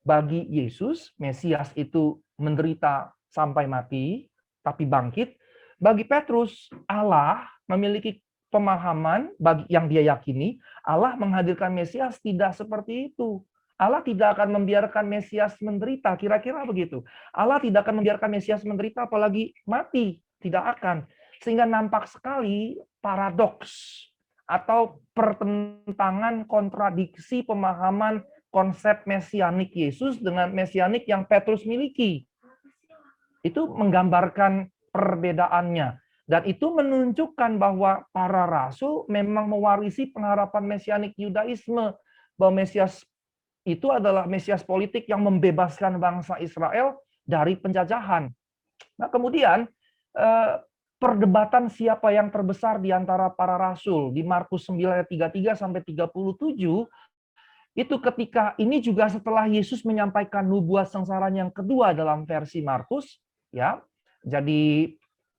Bagi Yesus, Mesias itu menderita sampai mati, tapi bangkit. Bagi Petrus, Allah memiliki pemahaman bagi yang dia yakini, Allah menghadirkan Mesias tidak seperti itu. Allah tidak akan membiarkan Mesias menderita, kira-kira begitu. Allah tidak akan membiarkan Mesias menderita, apalagi mati. Tidak akan. Sehingga nampak sekali paradoks atau pertentangan kontradiksi pemahaman konsep mesianik Yesus dengan mesianik yang Petrus miliki. Itu menggambarkan perbedaannya. Dan itu menunjukkan bahwa para rasul memang mewarisi pengharapan mesianik Yudaisme. Bahwa Mesias itu adalah Mesias politik yang membebaskan bangsa Israel dari penjajahan. Nah, kemudian perdebatan siapa yang terbesar di antara para rasul di Markus 9 ayat 33 sampai 37 itu ketika ini juga setelah Yesus menyampaikan nubuat sengsara yang kedua dalam versi Markus, ya. Jadi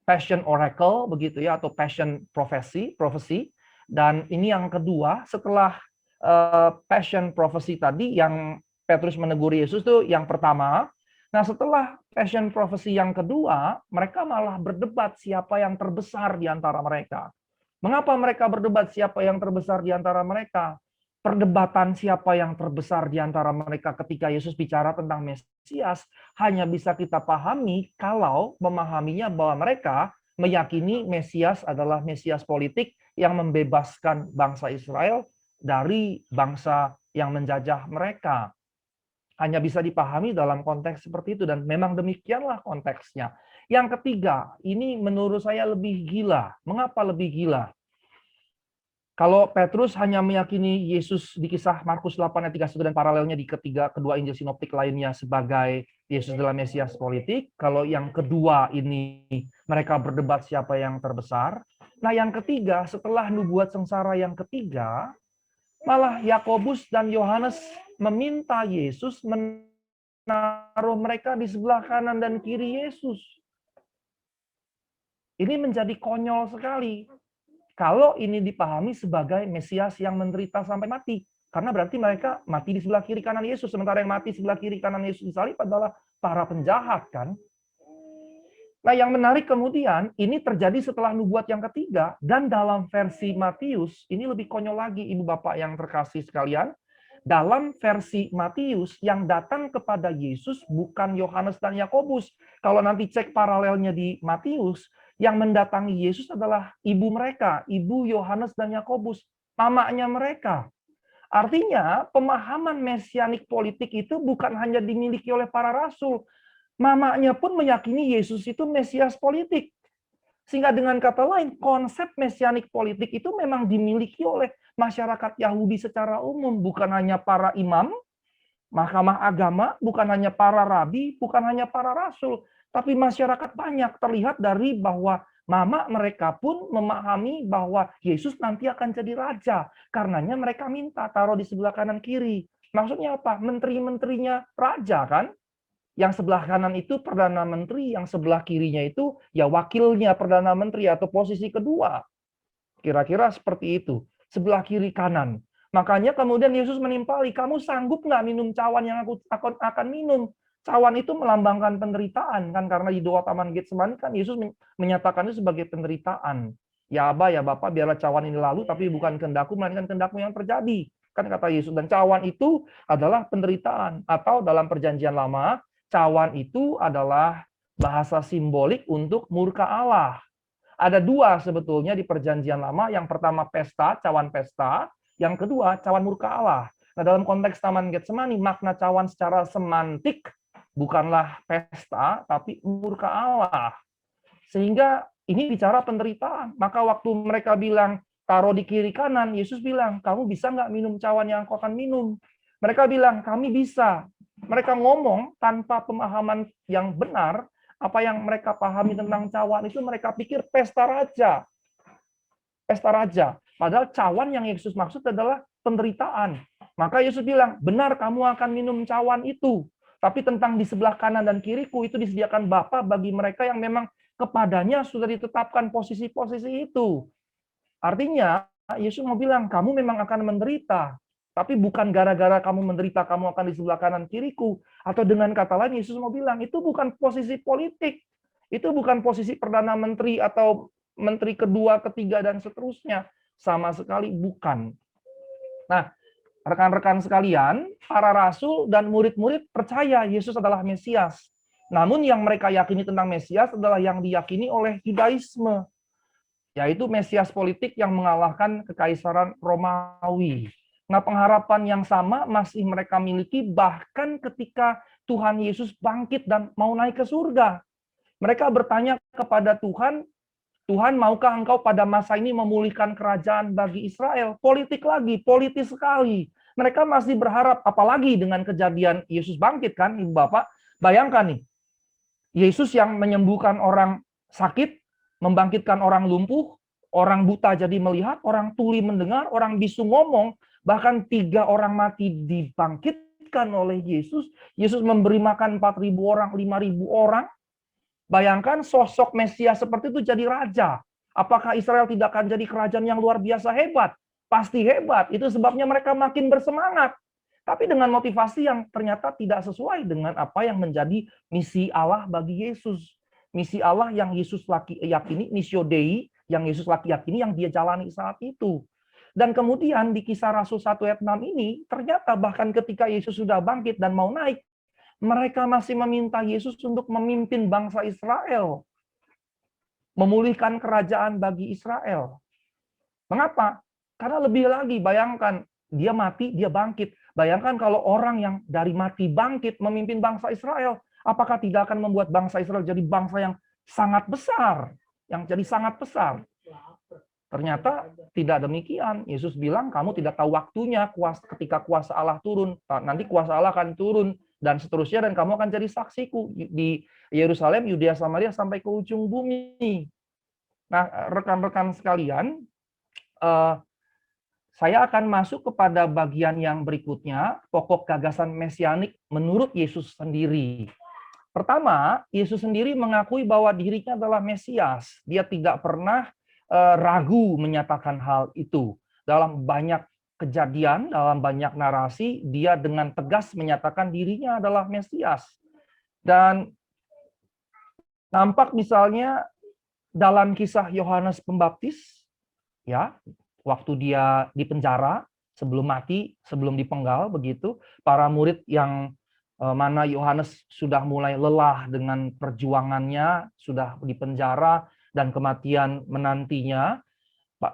Passion Oracle begitu ya, atau Passion Prophecy. Dan ini yang kedua setelah Passion Prophecy tadi yang Petrus menegur Yesus itu yang pertama. Nah, setelah Passion Prophecy yang kedua, mereka malah berdebat siapa yang terbesar di antara mereka. Mengapa mereka berdebat siapa yang terbesar di antara mereka? Perdebatan siapa yang terbesar di antara mereka ketika Yesus bicara tentang Mesias hanya bisa kita pahami kalau memahaminya bahwa mereka meyakini Mesias adalah Mesias politik yang membebaskan bangsa Israel dari bangsa yang menjajah mereka. Hanya bisa dipahami dalam konteks seperti itu, dan memang demikianlah konteksnya. Yang ketiga, ini menurut saya lebih gila. Mengapa lebih gila? Kalau Petrus hanya meyakini Yesus di kisah Markus 8 ayat 31 dan paralelnya di kedua Injil sinoptik lainnya sebagai Yesus adalah Mesias politik, kalau yang kedua ini mereka berdebat siapa yang terbesar. Nah, yang ketiga, setelah nubuat sengsara yang ketiga, malah Yakobus dan Yohanes meminta Yesus menaruh mereka di sebelah kanan dan kiri Yesus. Ini menjadi konyol sekali. Kalau ini dipahami sebagai Mesias yang menderita sampai mati. Karena berarti mereka mati di sebelah kiri kanan Yesus. Sementara yang mati sebelah kiri kanan Yesus disalib adalah para penjahat, kan? Nah, yang menarik kemudian, ini terjadi setelah nubuat yang ketiga. Dan dalam versi Matius, ini lebih konyol lagi, Ibu Bapak yang terkasih sekalian. Dalam versi Matius, yang datang kepada Yesus bukan Yohanes dan Yakobus. Kalau nanti cek paralelnya di Matius, yang mendatangi Yesus adalah ibu mereka, ibu Yohanes dan Yakobus, mamanya mereka. Artinya, pemahaman mesianik politik itu bukan hanya dimiliki oleh para rasul, mamanya pun meyakini Yesus itu Mesias politik. Sehingga dengan kata lain, konsep mesianik politik itu memang dimiliki oleh masyarakat Yahudi secara umum, bukan hanya para imam, mahkamah agama, bukan hanya para rabi, bukan hanya para rasul, tapi masyarakat banyak. Terlihat dari bahwa mama mereka pun memahami bahwa Yesus nanti akan jadi raja. Karenanya mereka minta taruh di sebelah kanan kiri. Maksudnya apa? Menteri-menterinya raja, kan? Yang sebelah kanan itu Perdana Menteri, yang sebelah kirinya itu ya wakilnya Perdana Menteri atau posisi kedua. Kira-kira seperti itu. Sebelah kiri kanan. Makanya kemudian Yesus menimpali, kamu sanggup nggak minum cawan yang aku akan minum? Cawan itu melambangkan penderitaan, kan? Karena di doa Taman Getsemani kan Yesus menyatakan itu sebagai penderitaan. Ya Aba, ya Bapak, biarlah cawan ini lalu, tapi bukan kehendakku, melainkan kehendakmu yang terjadi. Kan kata Yesus. Dan cawan itu adalah penderitaan. Atau dalam perjanjian lama, cawan itu adalah bahasa simbolik untuk murka Allah. Ada dua sebetulnya di perjanjian lama. Yang pertama pesta, cawan pesta. Yang kedua, cawan murka Allah. Nah, dalam konteks Taman Getsemani, makna cawan secara semantik bukanlah pesta, tapi murka Allah. Sehingga ini bicara penderitaan. Maka waktu mereka bilang, taruh di kiri kanan, Yesus bilang, kamu bisa nggak minum cawan yang aku akan minum? Mereka bilang, kami bisa. Mereka ngomong tanpa pemahaman yang benar, apa yang mereka pahami tentang cawan itu mereka pikir pesta raja. Pesta raja. Padahal cawan yang Yesus maksud adalah penderitaan. Maka Yesus bilang, benar kamu akan minum cawan itu. Tapi tentang di sebelah kanan dan kiriku itu disediakan Bapa bagi mereka yang memang kepadanya sudah ditetapkan posisi-posisi itu. Artinya, Yesus mau bilang, kamu memang akan menderita. Tapi bukan gara-gara kamu menderita, kamu akan di sebelah kanan kiriku. Atau dengan kata lain, Yesus mau bilang, itu bukan posisi politik. Itu bukan posisi Perdana Menteri atau Menteri kedua, ketiga, dan seterusnya. Sama sekali bukan. Nah, rekan-rekan sekalian, para rasul dan murid-murid percaya Yesus adalah Mesias. Namun yang mereka yakini tentang Mesias adalah yang diyakini oleh Yudaisme, yaitu Mesias politik yang mengalahkan kekaisaran Romawi. Nah, pengharapan yang sama masih mereka miliki bahkan ketika Tuhan Yesus bangkit dan mau naik ke surga. Mereka bertanya kepada Tuhan, Tuhan, maukah engkau pada masa ini memulihkan kerajaan bagi Israel? Politik lagi, politis sekali. Mereka masih berharap, apalagi dengan kejadian Yesus bangkit kan, Ibu Bapak. Bayangkan nih, Yesus yang menyembuhkan orang sakit, membangkitkan orang lumpuh, orang buta jadi melihat, orang tuli mendengar, orang bisu ngomong, bahkan 3 orang mati dibangkitkan oleh Yesus. Yesus memberi makan 4.000 orang, 5.000 orang. Bayangkan sosok Mesias seperti itu jadi raja. Apakah Israel tidak akan jadi kerajaan yang luar biasa hebat? Pasti hebat. Itu sebabnya mereka makin bersemangat. Tapi dengan motivasi yang ternyata tidak sesuai dengan apa yang menjadi misi Allah bagi Yesus. Misi Allah yang Yesus yakini, missio Dei, yang Yesus yakini, yang dia jalani saat itu. Dan kemudian di Kisah Rasul 1 ayat 6 ini, ternyata bahkan ketika Yesus sudah bangkit dan mau naik, mereka masih meminta Yesus untuk memimpin bangsa Israel. Memulihkan kerajaan bagi Israel. Mengapa? Karena lebih lagi, bayangkan, dia mati, dia bangkit. Bayangkan kalau orang yang dari mati bangkit memimpin bangsa Israel, apakah tidak akan membuat bangsa Israel jadi bangsa yang sangat besar? Yang jadi sangat besar. Ternyata tidak demikian. Yesus bilang, kamu tidak tahu waktunya ketika kuasa Allah turun. Nanti kuasa Allah akan turun dan seterusnya, dan kamu akan jadi saksiku di Yerusalem, Yudea, Samaria, sampai ke ujung bumi. Nah, rekan-rekan sekalian, saya akan masuk kepada bagian yang berikutnya, pokok gagasan mesianik menurut Yesus sendiri. Pertama, Yesus sendiri mengakui bahwa dirinya adalah Mesias. Dia tidak pernah ragu menyatakan hal itu. Dalam banyak kejadian, dalam banyak narasi, dia dengan tegas menyatakan dirinya adalah Mesias. Dan nampak misalnya dalam kisah Yohanes Pembaptis, ya, waktu dia di penjara, sebelum mati, sebelum dipenggal, begitu, para murid yang mana Yohanes sudah mulai lelah dengan perjuangannya, sudah di penjara, dan kematian menantinya,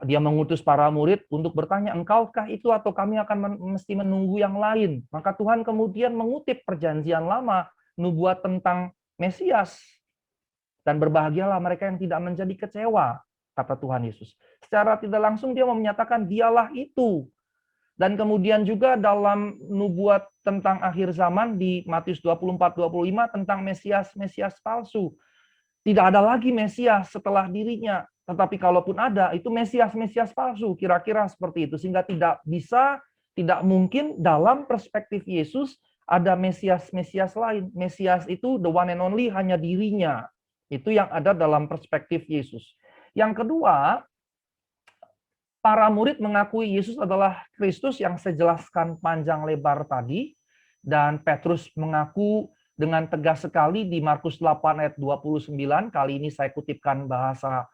dia mengutus para murid untuk bertanya, engkaukah itu atau kami akan mesti menunggu yang lain? Maka Tuhan kemudian mengutip perjanjian lama, nubuat tentang Mesias. Dan berbahagialah mereka yang tidak menjadi kecewa, kata Tuhan Yesus. Secara tidak langsung dia menyatakan dialah itu. Dan kemudian juga dalam nubuat tentang akhir zaman di Matius 24-25 tentang Mesias palsu. Tidak ada lagi Mesias setelah dirinya. Tetapi kalaupun ada, itu Mesias palsu. Kira-kira seperti itu. Sehingga tidak mungkin dalam perspektif Yesus ada Mesias lain. Mesias itu the one and only, hanya dirinya. Itu yang ada dalam perspektif Yesus. Yang kedua, para murid mengakui Yesus adalah Kristus yang saya jelaskan panjang lebar tadi. Dan Petrus mengaku dengan tegas sekali di Markus 8 ayat 29, kali ini saya kutipkan bahasa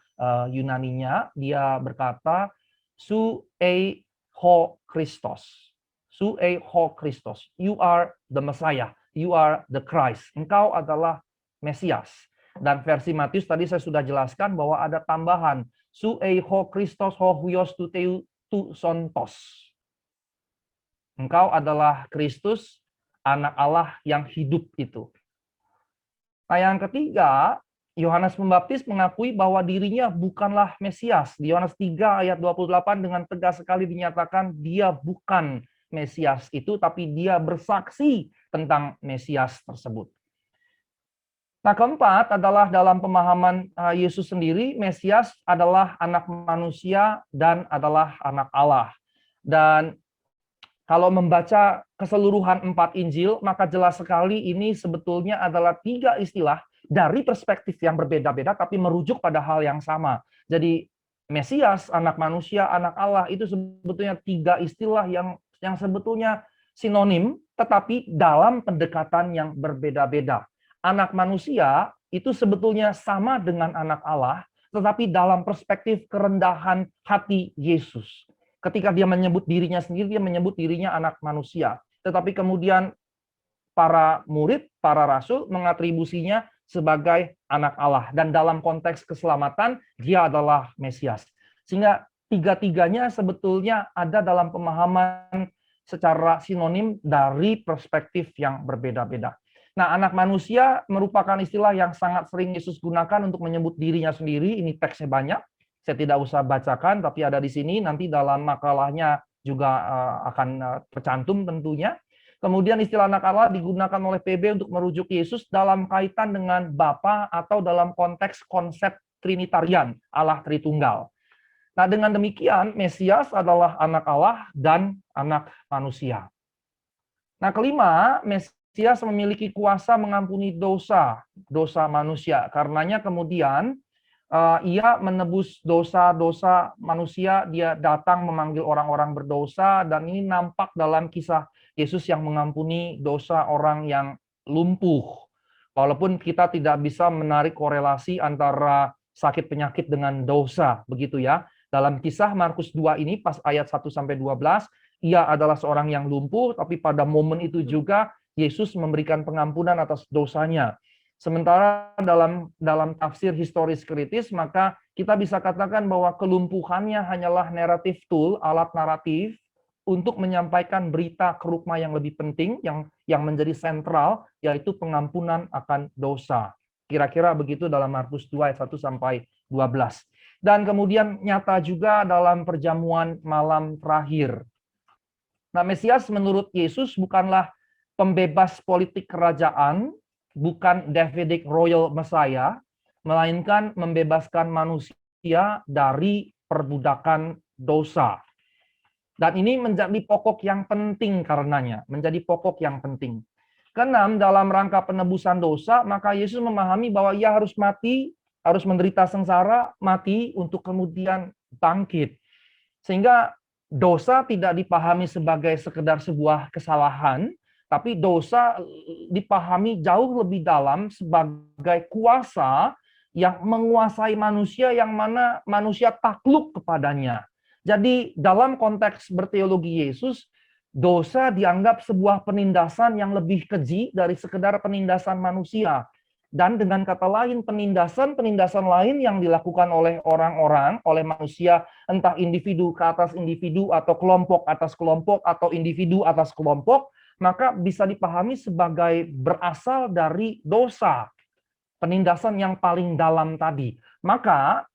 Yunaninya, dia berkata, Su e ho Christos. Su e ho Christos. You are the Messiah. You are the Christ. Engkau adalah Mesias. Dan versi Matius tadi saya sudah jelaskan bahwa ada tambahan. Su e ho Christos ho huios tu teu tu sontos. Engkau adalah Kristus, anak Allah yang hidup itu. Nah, yang ketiga, Yohanes Pembaptis mengakui bahwa dirinya bukanlah Mesias. Di Yohanes 3 ayat 28 dengan tegas sekali dinyatakan dia bukan Mesias itu, tapi dia bersaksi tentang Mesias tersebut. Nah, keempat adalah dalam pemahaman Yesus sendiri, Mesias adalah anak manusia dan adalah anak Allah. Dan kalau membaca keseluruhan 4 Injil, maka jelas sekali ini sebetulnya adalah 3 istilah dari perspektif yang berbeda-beda, tapi merujuk pada hal yang sama. Jadi, Mesias, anak manusia, anak Allah, itu sebetulnya 3 istilah yang sebetulnya sinonim, tetapi dalam pendekatan yang berbeda-beda. Anak manusia itu sebetulnya sama dengan anak Allah, tetapi dalam perspektif kerendahan hati Yesus. Ketika dia menyebut dirinya sendiri, dia menyebut dirinya anak manusia. Tetapi kemudian para murid, para rasul mengatribusinya sebagai anak Allah. Dan dalam konteks keselamatan, dia adalah Mesias. Sehingga tiga-tiganya sebetulnya ada dalam pemahaman secara sinonim dari perspektif yang berbeda-beda. Nah, anak manusia merupakan istilah yang sangat sering Yesus gunakan untuk menyebut dirinya sendiri. Ini teksnya banyak. Saya tidak usah bacakan, tapi ada di sini. Nanti dalam makalahnya juga akan tercantum tentunya. Kemudian istilah anak Allah digunakan oleh PB untuk merujuk Yesus dalam kaitan dengan Bapa atau dalam konteks konsep Trinitarian, Allah Tritunggal. Nah, dengan demikian, Mesias adalah anak Allah dan anak manusia. Nah, kelima, Mesias memiliki kuasa mengampuni dosa manusia. Karenanya kemudian ia menebus dosa-dosa manusia, dia datang memanggil orang-orang berdosa, dan ini nampak dalam kisah Yesus yang mengampuni dosa orang yang lumpuh. Walaupun kita tidak bisa menarik korelasi antara sakit penyakit dengan dosa, begitu ya. Dalam kisah Markus 2 ini, pas ayat 1-12, ia adalah seorang yang lumpuh, tapi pada momen itu juga Yesus memberikan pengampunan atas dosanya. Sementara dalam tafsir historis kritis, maka kita bisa katakan bahwa kelumpuhannya hanyalah narrative tool, alat naratif, untuk menyampaikan berita kerukma yang lebih penting, yang menjadi sentral, yaitu pengampunan akan dosa. Kira-kira begitu dalam Markus 2 ayat 1-12. Dan kemudian nyata juga dalam perjamuan malam terakhir. Nah, Mesias menurut Yesus bukanlah pembebas politik kerajaan, bukan Davidic Royal Messiah, melainkan membebaskan manusia dari perbudakan dosa. Dan ini menjadi pokok yang penting karenanya, menjadi pokok yang penting. Keenam, dalam rangka penebusan dosa, maka Yesus memahami bahwa ia harus mati, harus menderita sengsara, mati untuk kemudian bangkit. Sehingga dosa tidak dipahami sebagai sekedar sebuah kesalahan, tapi dosa dipahami jauh lebih dalam sebagai kuasa yang menguasai manusia, yang mana manusia takluk kepadanya. Jadi dalam konteks berteologi Yesus, dosa dianggap sebuah penindasan yang lebih keji dari sekedar penindasan manusia. Dan dengan kata lain, penindasan lain yang dilakukan oleh orang-orang, oleh manusia, entah individu ke atas individu, atau kelompok atas kelompok, atau individu atas kelompok, maka bisa dipahami sebagai berasal dari dosa, penindasan yang paling dalam tadi. Maka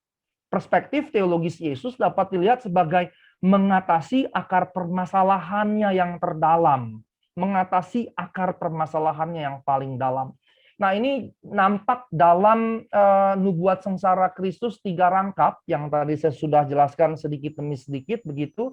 perspektif teologis Yesus dapat dilihat sebagai mengatasi akar permasalahannya yang terdalam, mengatasi akar permasalahannya yang paling dalam. Nah, ini nampak dalam nubuat sengsara Kristus 3 rangkap, yang tadi saya sudah jelaskan sedikit demi sedikit, begitu.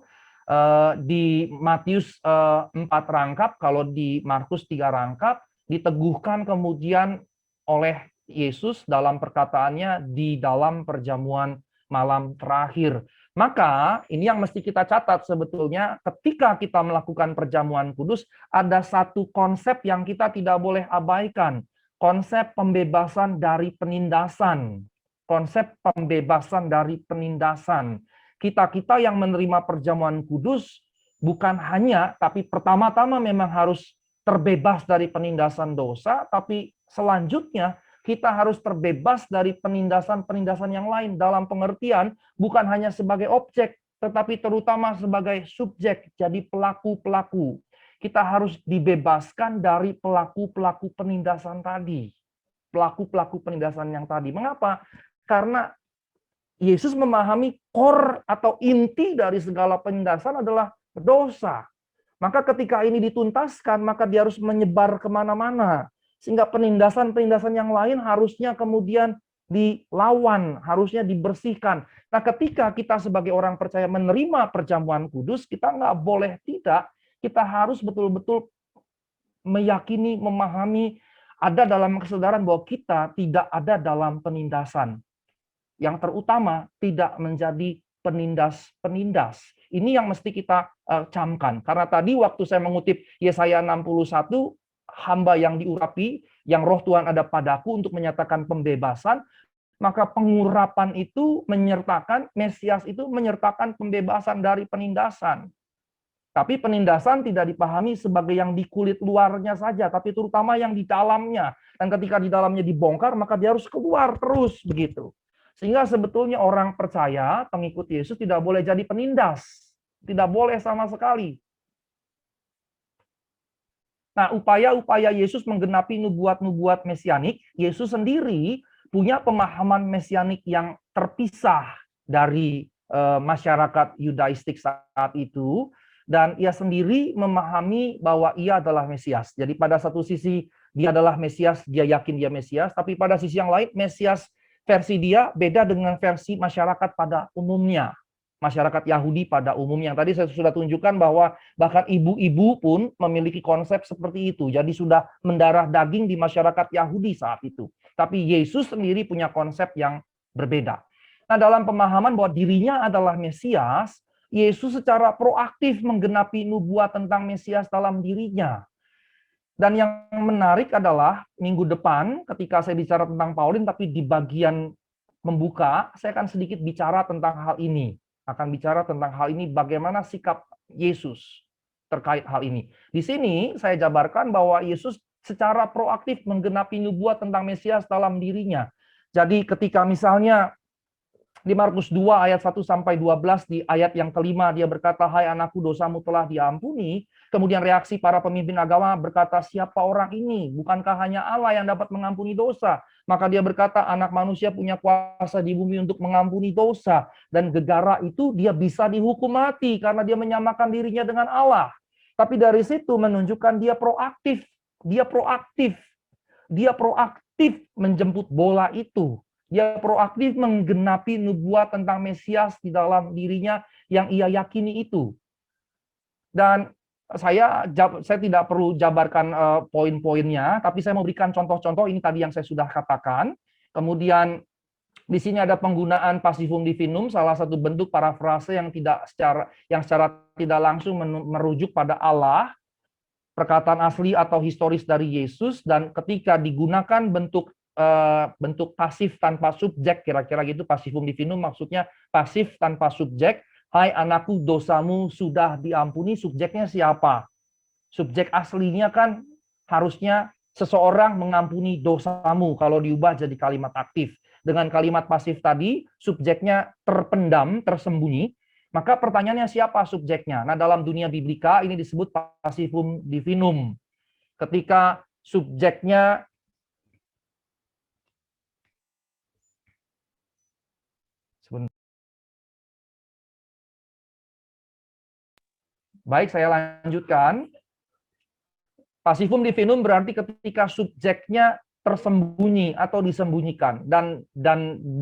Di Matius 4 rangkap, kalau di Markus 3 rangkap, diteguhkan kemudian oleh Yesus dalam perkataannya di dalam perjamuan malam terakhir. Maka ini yang mesti kita catat sebetulnya, ketika kita melakukan perjamuan kudus, ada satu konsep yang kita tidak boleh abaikan. Konsep pembebasan dari penindasan. Konsep pembebasan dari penindasan. Kita-kita yang menerima perjamuan kudus bukan hanya, tapi pertama-tama memang harus terbebas dari penindasan dosa, tapi selanjutnya kita harus terbebas dari penindasan-penindasan yang lain, dalam pengertian bukan hanya sebagai objek, tetapi terutama sebagai subjek, jadi pelaku-pelaku. Kita harus dibebaskan dari pelaku-pelaku penindasan tadi. Pelaku-pelaku penindasan yang tadi. Mengapa? Karena Yesus memahami core atau inti dari segala penindasan adalah dosa. Maka ketika ini dituntaskan, maka dia harus menyebar kemana-mana. Sehingga penindasan-penindasan yang lain harusnya kemudian dilawan, harusnya dibersihkan. Nah, ketika kita sebagai orang percaya menerima perjamuan kudus, kita nggak boleh tidak, kita harus betul-betul meyakini, memahami, ada dalam kesadaran bahwa kita tidak ada dalam penindasan. Yang terutama, tidak menjadi penindas-penindas. Ini yang mesti kita camkan. Karena tadi waktu saya mengutip Yesaya 61, hamba yang diurapi, yang roh Tuhan ada padaku untuk menyatakan pembebasan, maka pengurapan itu menyertakan, Mesias itu menyertakan pembebasan dari penindasan. Tapi penindasan tidak dipahami sebagai yang di kulit luarnya saja, tapi terutama yang di dalamnya. Dan ketika di dalamnya dibongkar, maka dia harus keluar terus begitu. Sehingga sebetulnya orang percaya, pengikut Yesus tidak boleh jadi penindas. Tidak boleh sama sekali. Nah, upaya-upaya Yesus menggenapi nubuat-nubuat mesianik, Yesus sendiri punya pemahaman mesianik yang terpisah dari masyarakat Yudaistik saat itu. Dan ia sendiri memahami bahwa ia adalah Mesias. Jadi pada satu sisi dia adalah Mesias, dia yakin dia Mesias. Tapi pada sisi yang lain, Mesias versi dia beda dengan versi masyarakat pada umumnya. Masyarakat Yahudi pada umumnya. Tadi saya sudah tunjukkan bahwa bahkan ibu-ibu pun memiliki konsep seperti itu. Jadi sudah mendarah daging di masyarakat Yahudi saat itu. Tapi Yesus sendiri punya konsep yang berbeda. Nah, dalam pemahaman bahwa dirinya adalah Mesias, Yesus secara proaktif menggenapi nubuat tentang Mesias dalam dirinya. Dan yang menarik adalah minggu depan ketika saya bicara tentang Paulin, tapi di bagian membuka, saya akan sedikit bicara tentang hal ini. Akan bicara tentang hal ini, bagaimana sikap Yesus terkait hal ini. Di sini saya jabarkan bahwa Yesus secara proaktif menggenapi nubuat tentang Mesias dalam dirinya. Jadi ketika misalnya di Markus 2 ayat 1 sampai 12 di ayat yang kelima dia berkata, "Hai anakku, dosamu telah diampuni." Kemudian reaksi para pemimpin agama berkata, "Siapa orang ini? Bukankah hanya Allah yang dapat mengampuni dosa?" Maka dia berkata, "Anak manusia punya kuasa di bumi untuk mengampuni dosa." Dan gegara itu dia bisa dihukum mati karena dia menyamakan dirinya dengan Allah. Tapi dari situ menunjukkan dia proaktif. Dia proaktif. Dia proaktif menjemput bola itu. Dia proaktif menggenapi nubuat tentang Mesias di dalam dirinya yang ia yakini itu. Dan saya tidak perlu jabarkan poin-poinnya, tapi saya mau berikan contoh-contoh ini tadi yang saya sudah katakan. Kemudian di sini ada penggunaan passivum divinum, salah satu bentuk parafrase yang secara tidak langsung merujuk pada Allah, perkataan asli atau historis dari Yesus, dan ketika digunakan bentuk pasif tanpa subjek, kira-kira gitu, passivum divinum maksudnya pasif tanpa subjek. Hai anakku, dosamu sudah diampuni. Subjeknya siapa? Subjek aslinya kan harusnya seseorang mengampuni dosamu kalau diubah jadi kalimat aktif. Dengan kalimat pasif tadi, subjeknya terpendam, tersembunyi. Maka pertanyaannya siapa subjeknya? Nah, dalam dunia biblika ini disebut passivum divinum. Ketika subjeknya Baik, saya lanjutkan. Passivum divinum berarti ketika subjeknya tersembunyi atau disembunyikan. Dan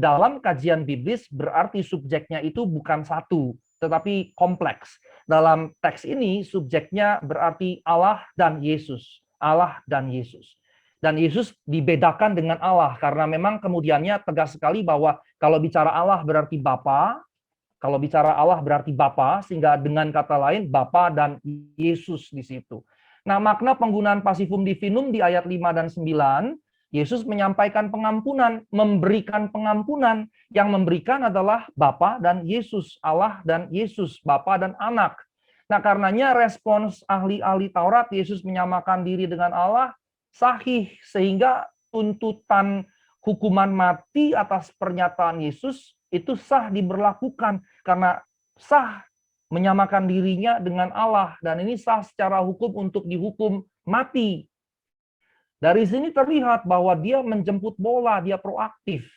dalam kajian biblis berarti subjeknya itu bukan satu, tetapi kompleks. Dalam teks ini subjeknya berarti Allah dan Yesus. Allah dan Yesus. Dan Yesus dibedakan dengan Allah karena memang kemudiannya tegas sekali bahwa kalau bicara Allah berarti Bapa. Kalau bicara Allah berarti Bapa, sehingga dengan kata lain Bapa dan Yesus di situ. Nah, makna penggunaan passivum divinum di ayat 5 dan 9, Yesus menyampaikan pengampunan, memberikan pengampunan. Yang memberikan adalah Bapa dan Yesus, Allah dan Yesus, Bapa dan Anak. Nah, karenanya respons ahli-ahli Taurat, Yesus menyamakan diri dengan Allah, sahih, sehingga tuntutan hukuman mati atas pernyataan Yesus itu sah diberlakukan karena sah menyamakan dirinya dengan Allah, dan ini sah secara hukum untuk dihukum mati. Dari sini terlihat bahwa dia menjemput bola, dia proaktif.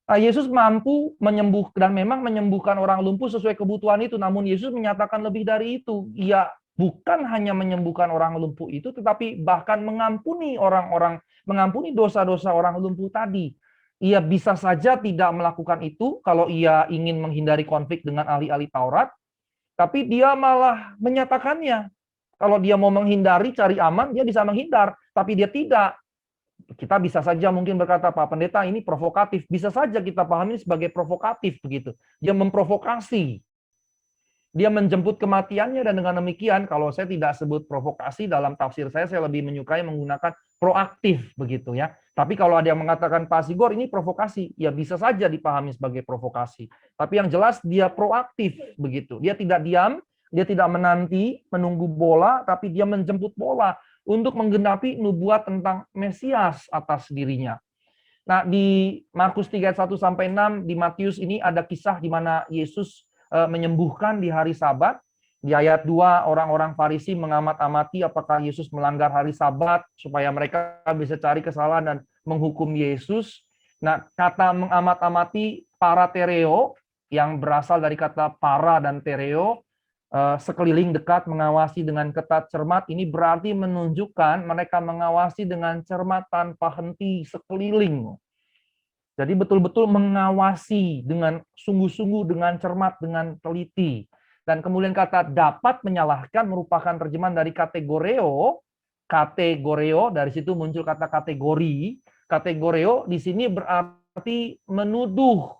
Nah, Yesus mampu menyembuhkan dan memang menyembuhkan orang lumpuh sesuai kebutuhan itu, namun Yesus menyatakan lebih dari itu. Ia bukan hanya menyembuhkan orang lumpuh itu, tetapi bahkan mengampuni orang-orang, mengampuni dosa-dosa orang lumpuh tadi. Ia bisa saja tidak melakukan itu kalau ia ingin menghindari konflik dengan ahli-ahli Taurat, tapi dia malah menyatakannya. Kalau dia mau menghindari, cari aman, dia bisa menghindar. Tapi dia tidak. Kita bisa saja mungkin berkata, Pak Pendeta, ini provokatif. Bisa saja kita pahami sebagai provokatif begitu. Dia memprovokasi. Dia menjemput kematiannya, dan dengan demikian, kalau saya tidak sebut provokasi, dalam tafsir saya lebih menyukai menggunakan proaktif begitu ya. Tapi kalau ada yang mengatakan Pak Sigor ini provokasi, ya bisa saja dipahami sebagai provokasi. Tapi yang jelas dia proaktif begitu. Dia tidak diam, dia tidak menanti, menunggu bola, tapi dia menjemput bola untuk menggenapi nubuat tentang Mesias atas dirinya. Nah, di Markus 3 ayat 1 sampai 6, di Matius ini ada kisah di mana Yesus menyembuhkan di hari Sabat. Di ayat 2, orang-orang Farisi mengamat-amati apakah Yesus melanggar hari Sabat supaya mereka bisa cari kesalahan dan menghukum Yesus. Nah, kata mengamat-amati paratereo yang berasal dari kata para dan tereo, sekeliling dekat, mengawasi dengan ketat cermat, ini berarti menunjukkan mereka mengawasi dengan cermat tanpa henti sekeliling. Jadi betul-betul mengawasi dengan sungguh-sungguh, dengan cermat, dengan teliti. Dan kemudian kata dapat menyalahkan merupakan terjemahan dari kategoreo. Kategoreo, dari situ muncul kata kategori. Kategoreo di sini berarti menuduh.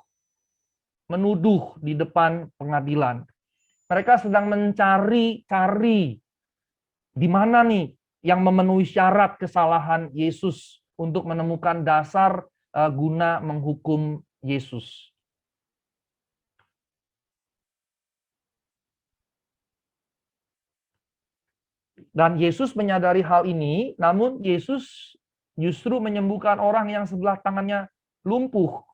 Menuduh di depan pengadilan. Mereka sedang mencari di mana nih yang memenuhi syarat kesalahan Yesus untuk menemukan dasar guna menghukum Yesus. Dan Yesus menyadari hal ini, namun Yesus justru menyembuhkan orang yang sebelah tangannya lumpuh.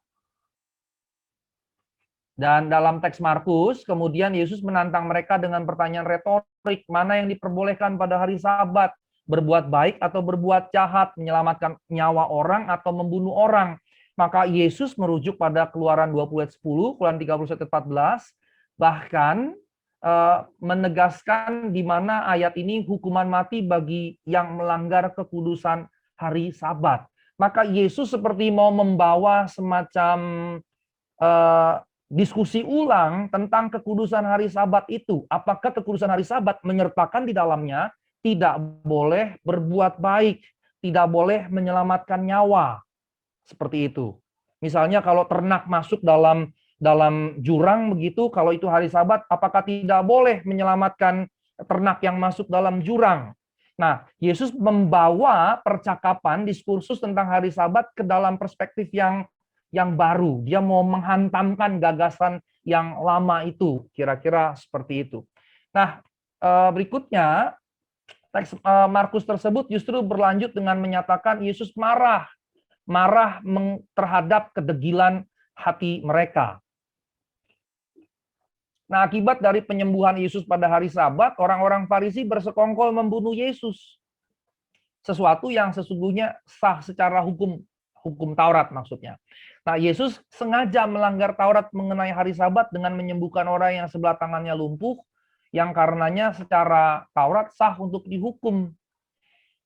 Dan dalam teks Markus, kemudian Yesus menantang mereka dengan pertanyaan retorik, mana yang diperbolehkan pada hari Sabat? Berbuat baik atau berbuat jahat, menyelamatkan nyawa orang atau membunuh orang. Maka Yesus merujuk pada Keluaran 20 ayat 10, Keluaran 31 ayat 14, bahkan menegaskan di mana ayat ini hukuman mati bagi yang melanggar kekudusan hari Sabat. Maka Yesus seperti mau membawa semacam diskusi ulang tentang kekudusan hari Sabat itu. Apakah kekudusan hari Sabat menyertakan di dalamnya tidak boleh berbuat baik, tidak boleh menyelamatkan nyawa. Seperti itu. Misalnya kalau ternak masuk dalam jurang begitu, kalau itu hari Sabat, apakah tidak boleh menyelamatkan ternak yang masuk dalam jurang? Nah, Yesus membawa percakapan diskursus tentang hari Sabat ke dalam perspektif yang baru. Dia mau menghantamkan gagasan yang lama itu, kira-kira seperti itu. Nah, berikutnya teks Markus tersebut justru berlanjut dengan menyatakan Yesus marah terhadap kedegilan hati mereka. Nah, akibat dari penyembuhan Yesus pada hari Sabat, orang-orang Farisi bersekongkol membunuh Yesus. Sesuatu yang sesungguhnya sah secara hukum Taurat maksudnya. Nah, Yesus sengaja melanggar Taurat mengenai hari Sabat dengan menyembuhkan orang yang sebelah tangannya lumpuh, yang karenanya secara Taurat sah untuk dihukum.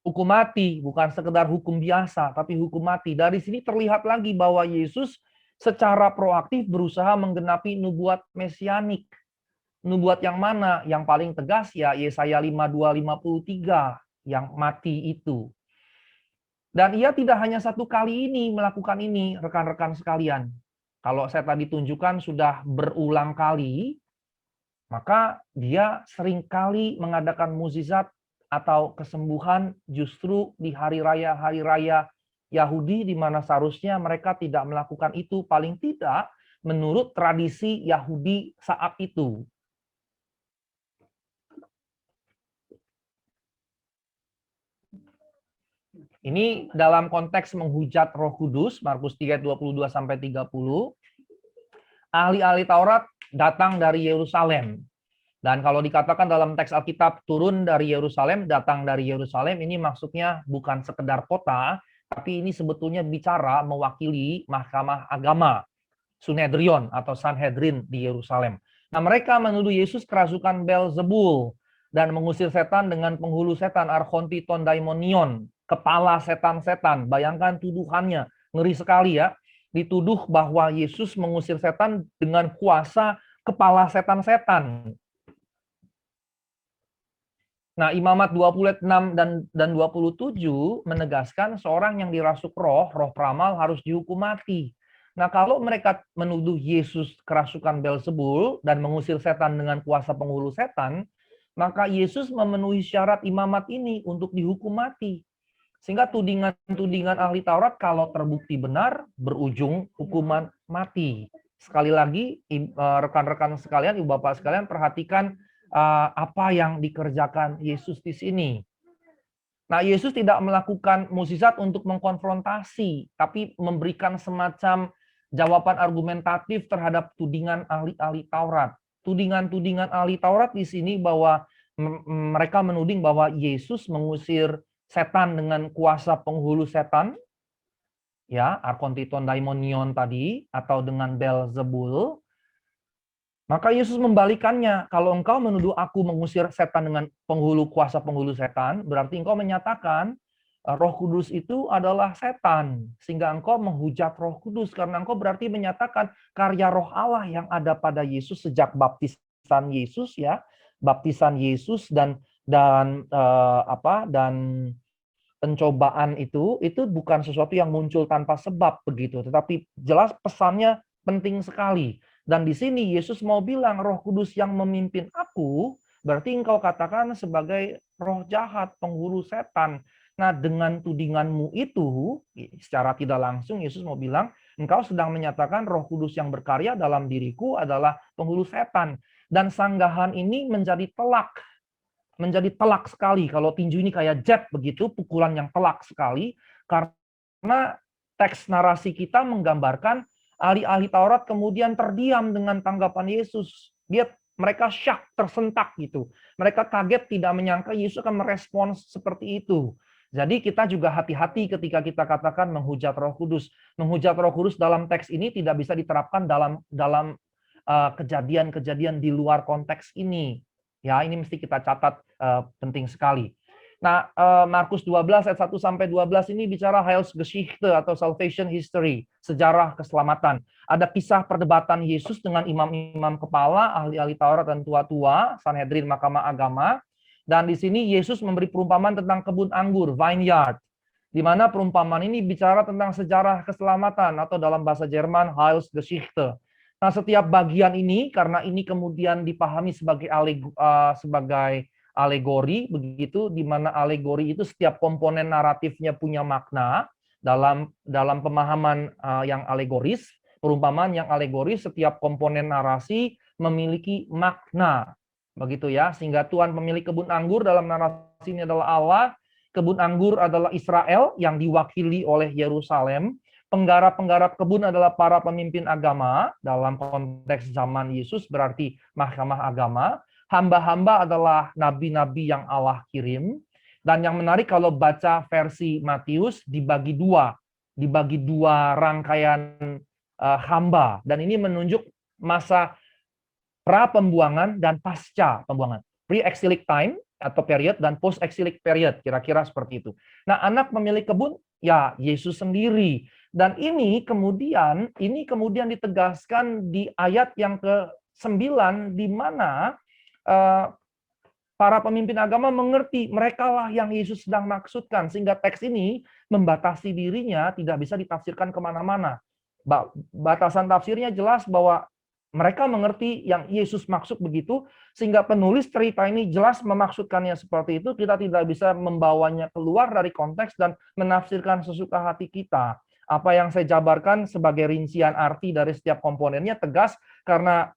Hukum mati, bukan sekedar hukum biasa, tapi hukum mati. Dari sini terlihat lagi bahwa Yesus secara proaktif berusaha menggenapi nubuat mesianik. Nubuat yang mana? Yang paling tegas ya Yesaya 52:53, yang mati itu. Dan ia tidak hanya satu kali ini melakukan ini, rekan-rekan sekalian. Kalau saya tadi tunjukkan sudah berulang kali, maka dia seringkali mengadakan mukjizat atau kesembuhan justru di hari raya Yahudi, di mana seharusnya mereka tidak melakukan itu, paling tidak menurut tradisi Yahudi saat itu. Ini dalam konteks menghujat Roh Kudus, Markus 3:22-30. Ahli-ahli Taurat datang dari Yerusalem. Dan kalau dikatakan dalam teks Alkitab turun dari Yerusalem, datang dari Yerusalem, ini maksudnya bukan sekedar kota, tapi ini sebetulnya bicara mewakili mahkamah agama, Sunedrion atau Sanhedrin di Yerusalem. Nah, mereka menuduh Yesus kerasukan Beelzebul. dan mengusir setan dengan penghulu setan, archontiton daimonion, kepala setan-setan. Bayangkan tuduhannya, ngeri sekali ya. Dituduh bahwa Yesus mengusir setan dengan kuasa kepala setan-setan. Nah, Imamat 26 dan 27 menegaskan seorang yang dirasuk roh peramal harus dihukum mati. Nah, kalau mereka menuduh Yesus kerasukan Beelzebul dan mengusir setan dengan kuasa penghulu setan, maka Yesus memenuhi syarat imamat ini untuk dihukum mati. Sehingga tudingan-tudingan ahli Taurat kalau terbukti benar berujung hukuman mati. Sekali lagi, rekan-rekan sekalian, ibu bapak sekalian, perhatikan apa yang dikerjakan Yesus di sini. Nah, Yesus tidak melakukan mukjizat untuk mengkonfrontasi, tapi memberikan semacam jawaban argumentatif terhadap tudingan ahli-ahli Taurat. Tudingan-tudingan ahli Taurat di sini bahwa mereka menuding bahwa Yesus mengusir setan dengan kuasa penghulu setan, ya, archontiton daimonion tadi, atau dengan Beelzebul. Maka Yesus membalikannya, kalau engkau menuduh aku mengusir setan dengan kuasa penghulu setan, berarti engkau menyatakan Roh Kudus itu adalah setan, sehingga engkau menghujat Roh Kudus karena engkau berarti menyatakan karya Roh Allah yang ada pada Yesus sejak baptisan Yesus, ya, baptisan Yesus dan pencobaan itu bukan sesuatu yang muncul tanpa sebab begitu, tetapi jelas pesannya penting sekali. Dan di sini Yesus mau bilang Roh Kudus yang memimpin aku, berarti engkau katakan sebagai roh jahat, penghulu setan. Nah, dengan tudinganmu itu, secara tidak langsung Yesus mau bilang, engkau sedang menyatakan Roh Kudus yang berkarya dalam diriku adalah penghulu setan. Dan sanggahan ini menjadi telak sekali. Kalau tinju ini kayak jet begitu, pukulan yang telak sekali, karena teks narasi kita menggambarkan ahli-ahli Taurat kemudian terdiam dengan tanggapan Yesus. Mereka syak, tersentak gitu. Mereka kaget, tidak menyangka Yesus akan merespons seperti itu. Jadi kita juga hati-hati ketika kita katakan menghujat Roh Kudus. Menghujat Roh Kudus dalam teks ini tidak bisa diterapkan dalam kejadian-kejadian di luar konteks ini. Ya, ini mesti kita catat, penting sekali. Nah, Markus 12 ayat 1 sampai 12 ini bicara Heilsgeschichte atau salvation history, sejarah keselamatan. Ada kisah perdebatan Yesus dengan imam-imam kepala, ahli-ahli Taurat dan tua-tua, Sanhedrin Mahkamah Agama. Dan di sini Yesus memberi perumpamaan tentang kebun anggur, vineyard, di mana perumpamaan ini bicara tentang sejarah keselamatan atau dalam bahasa Jerman Heilsgeschichte. Nah, setiap bagian ini karena ini kemudian dipahami sebagai alegori begitu, di mana alegori itu setiap komponen naratifnya punya makna dalam pemahaman yang alegoris, perumpamaan yang alegoris, setiap komponen narasi memiliki makna begitu ya, sehingga Tuhan pemilik kebun anggur dalam narasi ini adalah Allah, kebun anggur adalah Israel yang diwakili oleh Yerusalem, penggarap-penggarap kebun adalah para pemimpin agama dalam konteks zaman Yesus berarti mahkamah agama. Hamba-hamba adalah nabi-nabi yang Allah kirim. Dan yang menarik kalau baca versi Matius dibagi dua rangkaian hamba. Dan ini menunjuk masa pra-pembuangan dan pasca pembuangan. Pre-exilic time atau period dan post-exilic period, kira-kira seperti itu. Nah, anak pemilik kebun, ya Yesus sendiri. Dan ini kemudian ditegaskan di ayat yang ke-9, di mana para pemimpin agama mengerti merekalah yang Yesus sedang maksudkan, sehingga teks ini membatasi dirinya tidak bisa ditafsirkan kemana-mana. Batasan tafsirnya jelas bahwa mereka mengerti yang Yesus maksud begitu, sehingga penulis cerita ini jelas memaksudkannya seperti itu. Kita tidak bisa membawanya keluar dari konteks dan menafsirkan sesuka hati kita. Apa yang saya jabarkan sebagai rincian arti dari setiap komponennya tegas karena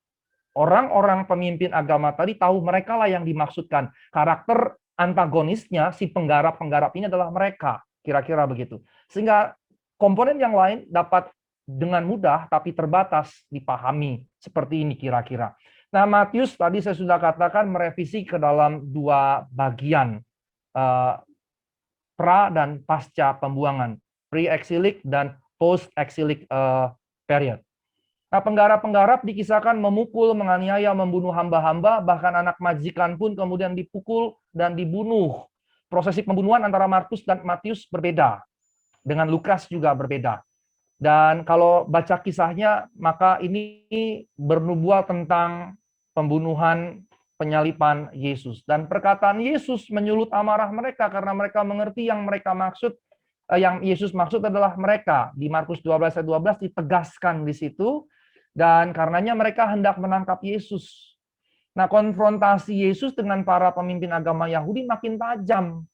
orang-orang pemimpin agama tadi tahu mereka lah yang dimaksudkan. Karakter antagonisnya, si penggarap-penggarap ini adalah mereka. Kira-kira begitu. Sehingga komponen yang lain dapat dengan mudah tapi terbatas dipahami. Seperti ini kira-kira. Nah, Matius tadi saya sudah katakan merevisi ke dalam dua bagian. Pra dan pasca pembuangan. Pre-exilic dan post-exilic period. Nah, penggarap-penggarap dikisahkan memukul, menganiaya, membunuh hamba-hamba, bahkan anak majikan pun kemudian dipukul dan dibunuh. Prosesi pembunuhan antara Markus dan Matius berbeda. Dengan Lukas juga berbeda. Dan kalau baca kisahnya, maka ini bernubuat tentang pembunuhan, penyalipan Yesus. Dan perkataan Yesus menyulut amarah mereka karena mereka mengerti yang mereka maksud, yang Yesus maksud adalah mereka. Di Markus 12 ayat 12 ditegaskan di situ, dan karenanya mereka hendak menangkap Yesus. Nah, konfrontasi Yesus dengan para pemimpin agama Yahudi makin tajam.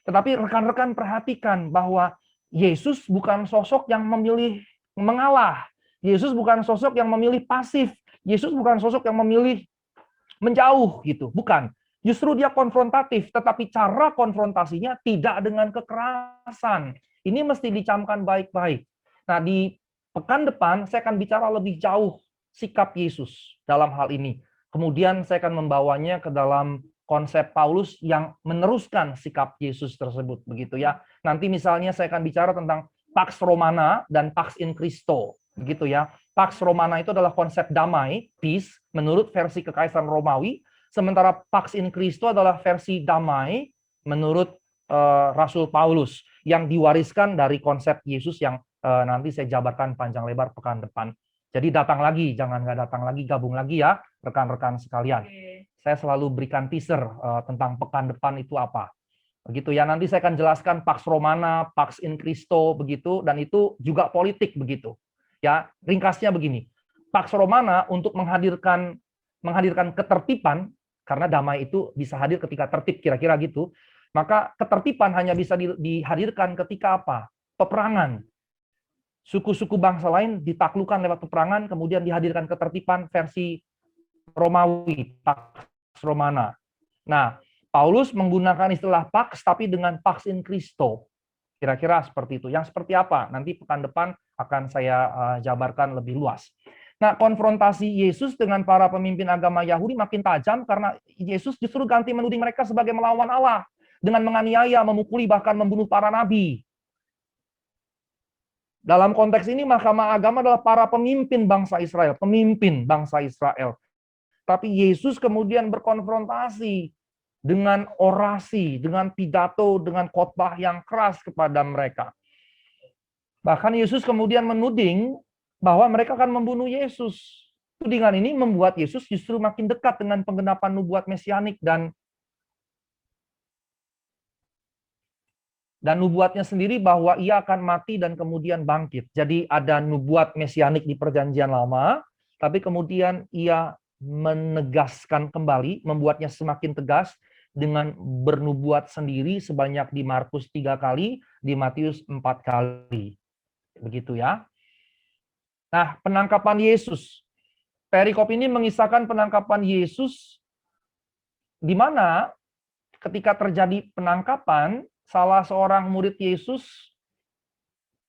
Tetapi rekan-rekan perhatikan bahwa Yesus bukan sosok yang memilih mengalah. Yesus bukan sosok yang memilih pasif. Yesus bukan sosok yang memilih menjauh gitu. Bukan. Justru dia konfrontatif, tetapi cara konfrontasinya tidak dengan kekerasan. Ini mesti dicamkan baik-baik. Nah, di pekan depan saya akan bicara lebih jauh sikap Yesus dalam hal ini. Kemudian saya akan membawanya ke dalam konsep Paulus yang meneruskan sikap Yesus tersebut, begitu ya. Nanti misalnya saya akan bicara tentang Pax Romana dan Pax in Christo, begitu ya. Pax Romana itu adalah konsep damai, peace, menurut versi Kekaisaran Romawi, sementara Pax in Christo adalah versi damai menurut Rasul Paulus yang diwariskan dari konsep Yesus yang nanti saya jabarkan panjang lebar pekan depan. Jadi datang lagi, jangan nggak datang lagi, gabung lagi ya, rekan-rekan sekalian. Saya selalu berikan teaser tentang pekan depan itu apa. Begitu ya, nanti saya akan jelaskan Pax Romana, Pax in Christo, begitu, dan itu juga politik begitu. Ya, ringkasnya begini. Pax Romana untuk menghadirkan ketertiban, karena damai itu bisa hadir ketika tertib, kira-kira gitu. Maka ketertiban hanya bisa dihadirkan ketika apa? Peperangan. Suku-suku bangsa lain ditaklukkan lewat peperangan, kemudian dihadirkan ketertiban versi Romawi, Pax Romana. Nah, Paulus menggunakan istilah Pax, tapi dengan Pax in Christo. Kira-kira seperti itu. Yang seperti apa? Nanti pekan depan akan saya jabarkan lebih luas. Nah, konfrontasi Yesus dengan para pemimpin agama Yahudi makin tajam karena Yesus justru ganti menuding mereka sebagai melawan Allah. Dengan menganiaya, memukuli, bahkan membunuh para nabi. Dalam konteks ini, mahkamah agama adalah para pemimpin bangsa Israel. Pemimpin bangsa Israel. Tapi Yesus kemudian berkonfrontasi dengan orasi, dengan pidato, dengan khotbah yang keras kepada mereka. Bahkan Yesus kemudian menuding bahwa mereka akan membunuh Yesus. Tudingan ini membuat Yesus justru makin dekat dengan penggenapan nubuat mesianik dan nubuatnya sendiri bahwa ia akan mati dan kemudian bangkit. Jadi ada nubuat mesianik di Perjanjian Lama, tapi kemudian ia menegaskan kembali, membuatnya semakin tegas dengan bernubuat sendiri sebanyak di Markus 3 kali, di Matius 4 kali. Begitu ya. Nah, penangkapan Yesus. Perikop ini mengisahkan penangkapan Yesus di mana ketika terjadi penangkapan, salah seorang murid Yesus,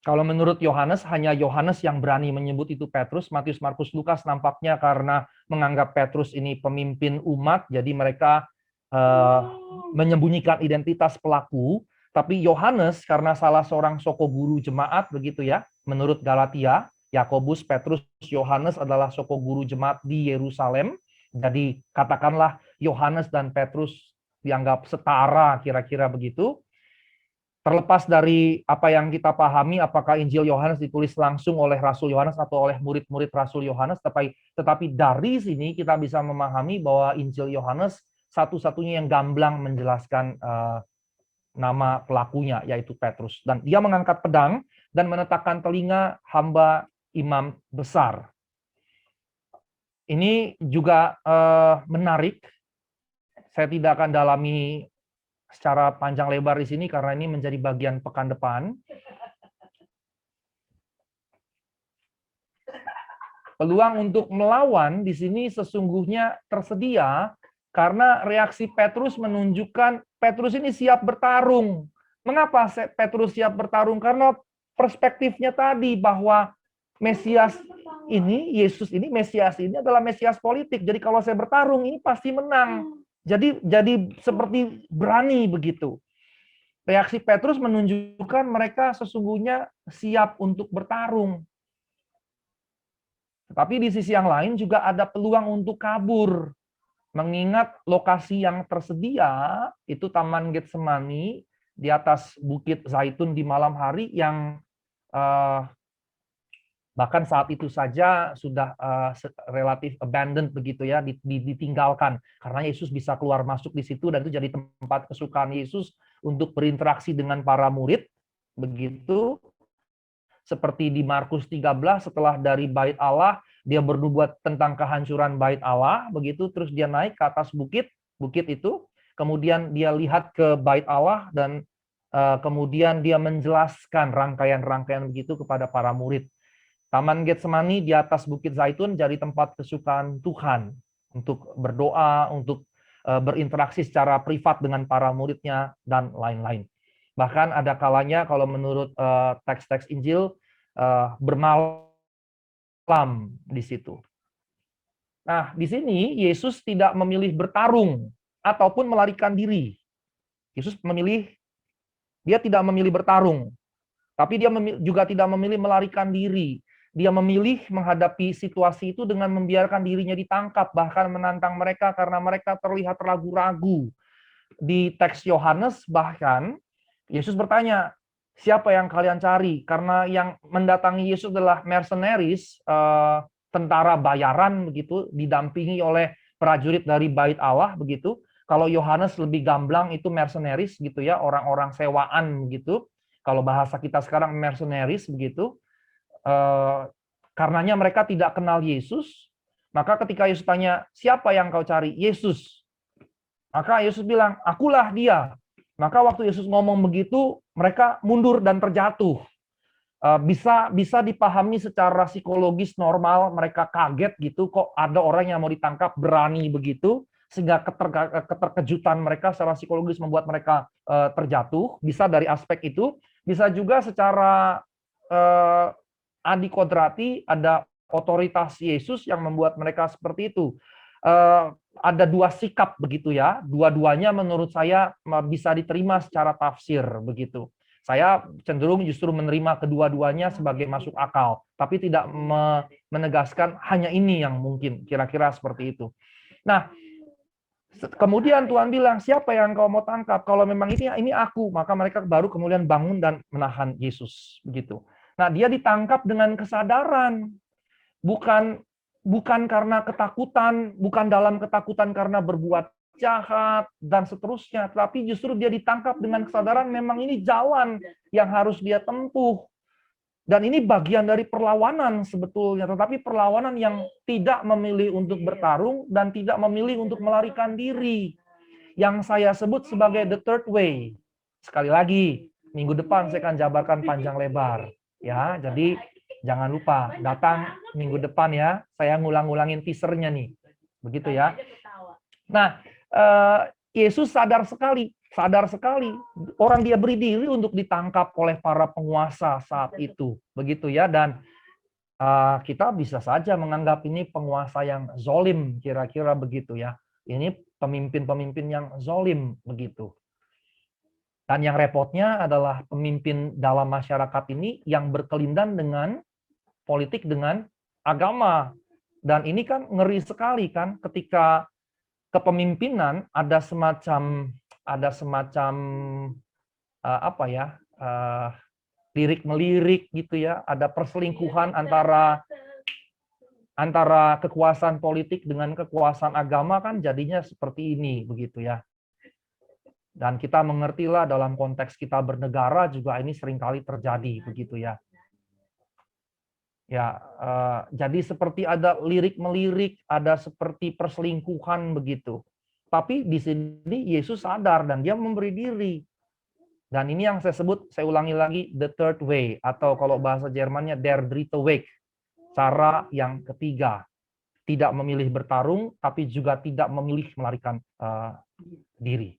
kalau menurut Yohanes, hanya Yohanes yang berani menyebut itu Petrus. Matius, Markus, Lukas nampaknya karena menganggap Petrus ini pemimpin umat, jadi mereka menyembunyikan identitas pelaku. Tapi Yohanes karena salah seorang soko guru jemaat, begitu ya, menurut Galatia, Yakobus, Petrus, Yohanes adalah soko guru jemaat di Yerusalem. Jadi katakanlah Yohanes dan Petrus dianggap setara, kira-kira begitu. Terlepas dari apa yang kita pahami, apakah Injil Yohanes ditulis langsung oleh Rasul Yohanes atau oleh murid-murid Rasul Yohanes, tetapi dari sini kita bisa memahami bahwa Injil Yohanes satu-satunya yang gamblang menjelaskan nama pelakunya, yaitu Petrus. Dan dia mengangkat pedang dan menetapkan telinga hamba imam besar. Ini juga menarik. Saya tidak akan dalami secara panjang lebar di sini karena ini menjadi bagian pekan depan. Peluang untuk melawan di sini sesungguhnya tersedia karena reaksi Petrus menunjukkan Petrus ini siap bertarung. Mengapa Petrus siap bertarung? Karena perspektifnya tadi bahwa Mesias ini, Yesus ini, Mesias ini adalah Mesias politik. Jadi kalau saya bertarung ini pasti menang. Jadi seperti berani begitu. Reaksi Petrus menunjukkan mereka sesungguhnya siap untuk bertarung. Tapi di sisi yang lain juga ada peluang untuk kabur. Mengingat lokasi yang tersedia, itu Taman Getsemani di atas Bukit Zaitun di malam hari yang bahkan saat itu saja sudah relatif abandoned begitu ya, ditinggalkan. Karena Yesus bisa keluar masuk di situ dan itu jadi tempat kesukaan Yesus untuk berinteraksi dengan para murid. Begitu. Seperti di Markus 13 setelah dari bait Allah dia bernubuat tentang kehancuran bait Allah begitu, terus dia naik ke atas bukit itu, kemudian dia lihat ke bait Allah dan kemudian dia menjelaskan rangkaian-rangkaian begitu kepada para murid. Taman Getsemani di atas Bukit Zaitun jadi tempat kesukaan Tuhan untuk berdoa, untuk berinteraksi secara privat dengan para muridnya dan lain-lain. Bahkan ada kalanya kalau menurut teks-teks Injil bermalam di situ. Nah, di sini Yesus tidak memilih bertarung ataupun melarikan diri. Yesus dia tidak memilih bertarung, tapi dia juga tidak memilih melarikan diri. Dia memilih menghadapi situasi itu dengan membiarkan dirinya ditangkap, bahkan menantang mereka karena mereka terlihat ragu-ragu. Di teks Yohanes bahkan Yesus bertanya, siapa yang kalian cari? Karena yang mendatangi Yesus adalah mercenaries, tentara bayaran begitu, didampingi oleh prajurit dari bait Allah begitu. Kalau Yohanes lebih gamblang itu mercenaries gitu ya, orang-orang sewaan begitu. Kalau bahasa kita sekarang mercenaries begitu. Karenanya mereka tidak kenal Yesus. Maka ketika Yesus tanya, siapa yang kau cari? Yesus. Maka Yesus bilang, akulah dia. Maka waktu Yesus ngomong begitu, mereka mundur dan terjatuh. Bisa dipahami secara psikologis normal, mereka kaget gitu, kok ada orang yang mau ditangkap berani begitu, sehingga keterkejutan mereka secara psikologis membuat mereka terjatuh. Bisa dari aspek itu, bisa juga secara adikodrati, ada otoritas Yesus yang membuat mereka seperti itu. Ada dua sikap begitu ya, dua-duanya menurut saya bisa diterima secara tafsir begitu. Saya cenderung justru menerima kedua-duanya sebagai masuk akal, tapi tidak menegaskan hanya ini yang mungkin, kira-kira seperti itu. Nah, kemudian Tuhan bilang, siapa yang kau mau tangkap? Kalau memang ini aku, maka mereka baru kemudian bangun dan menahan Yesus begitu. Nah, dia ditangkap dengan kesadaran, bukan karena ketakutan, bukan dalam ketakutan karena berbuat jahat dan seterusnya, tapi justru dia ditangkap dengan kesadaran memang ini jalan yang harus dia tempuh. Dan ini bagian dari perlawanan sebetulnya, tetapi perlawanan yang tidak memilih untuk bertarung dan tidak memilih untuk melarikan diri. Yang saya sebut sebagai the third way. Sekali lagi, minggu depan saya akan jabarkan panjang lebar. Ya, jadi jangan lupa datang minggu depan ya. Saya ngulang-ngulangin teasernya nih. Begitu ya. Nah, Yesus sadar sekali orang dia beri diri untuk ditangkap oleh para penguasa saat itu. Begitu ya, dan kita bisa saja menganggap ini penguasa yang zolim, kira-kira begitu ya. Ini pemimpin-pemimpin yang zolim begitu. Dan yang repotnya adalah pemimpin dalam masyarakat ini yang berkelindan dengan politik, dengan agama. Dan ini kan ngeri sekali kan ketika kepemimpinan ada semacam lirik-melirik gitu ya, ada perselingkuhan antara kekuasaan politik dengan kekuasaan agama, kan jadinya seperti ini begitu ya. Dan kita mengertilah dalam konteks kita bernegara juga ini seringkali terjadi begitu ya. Ya, jadi seperti ada lirik-melirik, ada seperti perselingkuhan begitu. Tapi di sini Yesus sadar dan dia memberi diri. Dan ini yang saya sebut, saya ulangi lagi, the third way, atau kalau bahasa Jermannya der dritte Weg, cara yang ketiga. Tidak memilih bertarung, tapi juga tidak memilih melarikan diri.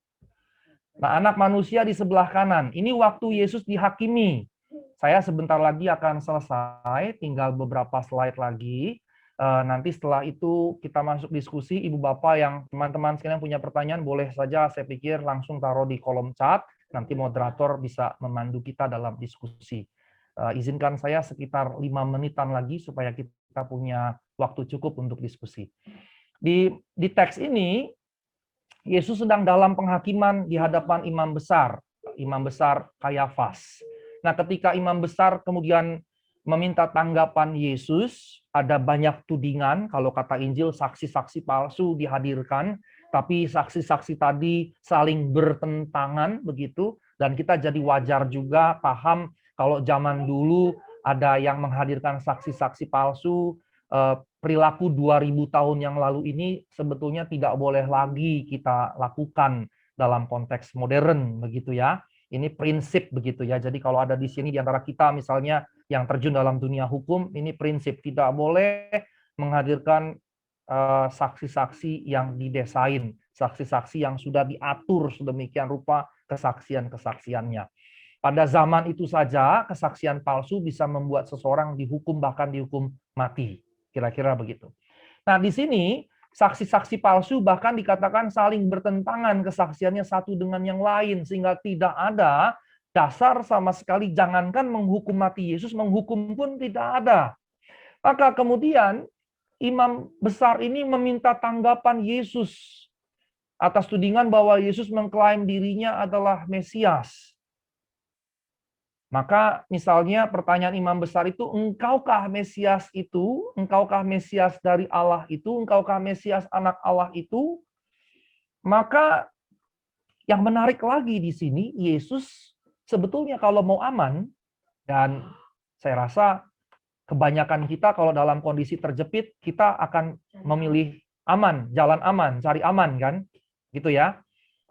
Nah, anak manusia di sebelah kanan, ini waktu Yesus dihakimi. Saya sebentar lagi akan selesai, tinggal beberapa slide lagi. Nanti setelah itu kita masuk diskusi. Ibu Bapak yang teman-teman sekalian punya pertanyaan, boleh saja saya pikir langsung taruh di kolom chat. Nanti moderator bisa memandu kita dalam diskusi. Izinkan saya sekitar 5 menitan lagi supaya kita kita punya waktu cukup untuk diskusi. Di teks ini, Yesus sedang dalam penghakiman di hadapan imam besar Kayafas. Nah, ketika imam besar kemudian meminta tanggapan Yesus, ada banyak tudingan, kalau kata Injil saksi-saksi palsu dihadirkan, tapi saksi-saksi tadi saling bertentangan begitu, dan kita jadi wajar juga paham kalau zaman dulu ada yang menghadirkan saksi-saksi palsu, perilaku 2000 tahun yang lalu ini sebetulnya tidak boleh lagi kita lakukan dalam konteks modern begitu ya. Ini prinsip begitu ya. Jadi kalau ada di sini di antara kita misalnya yang terjun dalam dunia hukum, ini prinsip tidak boleh menghadirkan saksi-saksi yang didesain, saksi-saksi yang sudah diatur sedemikian rupa kesaksian-kesaksiannya. Pada zaman itu saja kesaksian palsu bisa membuat seseorang dihukum, bahkan dihukum mati. Kira-kira begitu. Nah, di sini saksi-saksi palsu bahkan dikatakan saling bertentangan kesaksiannya satu dengan yang lain, sehingga tidak ada dasar sama sekali, jangankan menghukum mati Yesus, menghukum pun tidak ada. Maka kemudian imam besar ini meminta tanggapan Yesus atas tudingan bahwa Yesus mengklaim dirinya adalah Mesias. Maka misalnya pertanyaan imam besar itu, engkaukah Mesias itu? Engkaukah Mesias dari Allah itu? Engkaukah Mesias anak Allah itu? Maka yang menarik lagi di sini, Yesus sebetulnya kalau mau aman, dan saya rasa kebanyakan kita kalau dalam kondisi terjepit, kita akan memilih aman, jalan aman, cari aman kan? Gitu ya.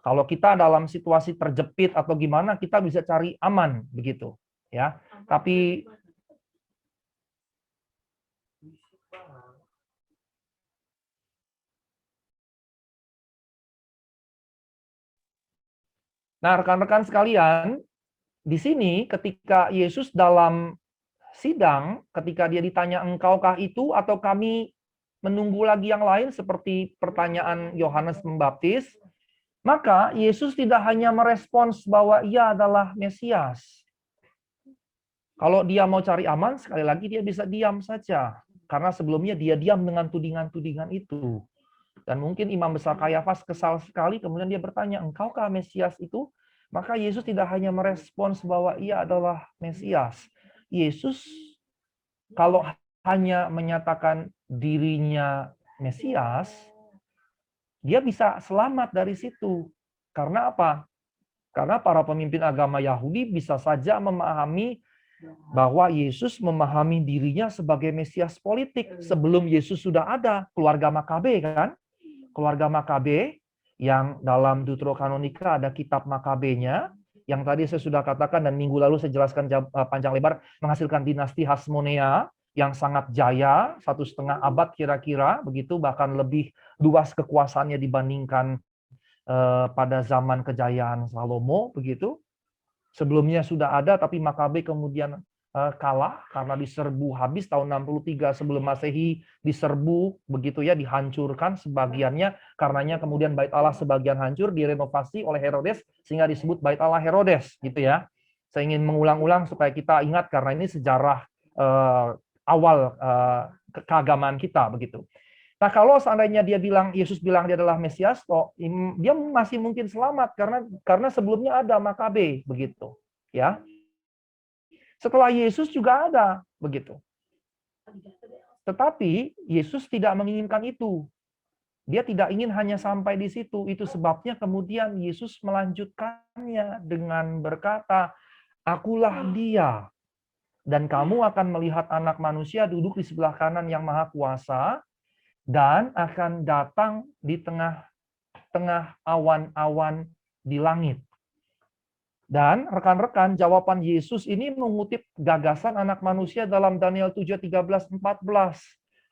Kalau kita dalam situasi terjepit atau gimana, kita bisa cari aman begitu, ya. Tapi nah, rekan-rekan sekalian, di sini ketika Yesus dalam sidang, ketika dia ditanya, engkaukah itu atau kami menunggu lagi yang lain, seperti pertanyaan Yohanes Pembaptis, maka Yesus tidak hanya merespons bahwa ia adalah Mesias. Kalau dia mau cari aman, sekali lagi dia bisa diam saja. Karena sebelumnya dia diam dengan tudingan-tudingan itu. Dan mungkin imam besar Kayafas kesal sekali, kemudian dia bertanya, engkaukah Mesias itu? Maka Yesus tidak hanya merespons bahwa ia adalah Mesias. Yesus kalau hanya menyatakan dirinya Mesias, dia bisa selamat dari situ. Karena apa? Karena para pemimpin agama Yahudi bisa saja memahami bahwa Yesus memahami dirinya sebagai Mesias politik. Sebelum Yesus sudah ada keluarga Makabe kan? Keluarga Makabe yang dalam Deuterokanonika ada kitab Makabenya, yang tadi saya sudah katakan dan minggu lalu saya jelaskan panjang lebar, menghasilkan dinasti Hasmonea yang sangat jaya, 1,5 abad kira-kira, begitu, bahkan lebih luas kekuasaannya dibandingkan pada zaman kejayaan Salomo, begitu. Sebelumnya sudah ada, tapi Makabe kemudian kalah karena diserbu habis tahun 63 sebelum Masehi, diserbu begitu ya, dihancurkan sebagiannya, karenanya kemudian Bait Allah sebagian hancur, direnovasi oleh Herodes sehingga disebut Bait Allah Herodes, gitu ya. Saya ingin mengulang-ulang supaya kita ingat karena ini sejarah awal keagamaan kita begitu. Nah, kalau seandainya Yesus bilang dia adalah Mesias, dia masih mungkin selamat karena sebelumnya ada Makabe begitu, ya. Setelah Yesus juga ada begitu. Tetapi Yesus tidak menginginkan itu. Dia tidak ingin hanya sampai di situ. Itu sebabnya kemudian Yesus melanjutkannya dengan berkata, "Akulah Dia. Dan kamu akan melihat Anak Manusia duduk di sebelah kanan Yang Maha Kuasa, dan akan datang di tengah-tengah awan-awan di langit." Dan rekan-rekan, jawaban Yesus ini mengutip gagasan Anak Manusia dalam Daniel 7:13-14.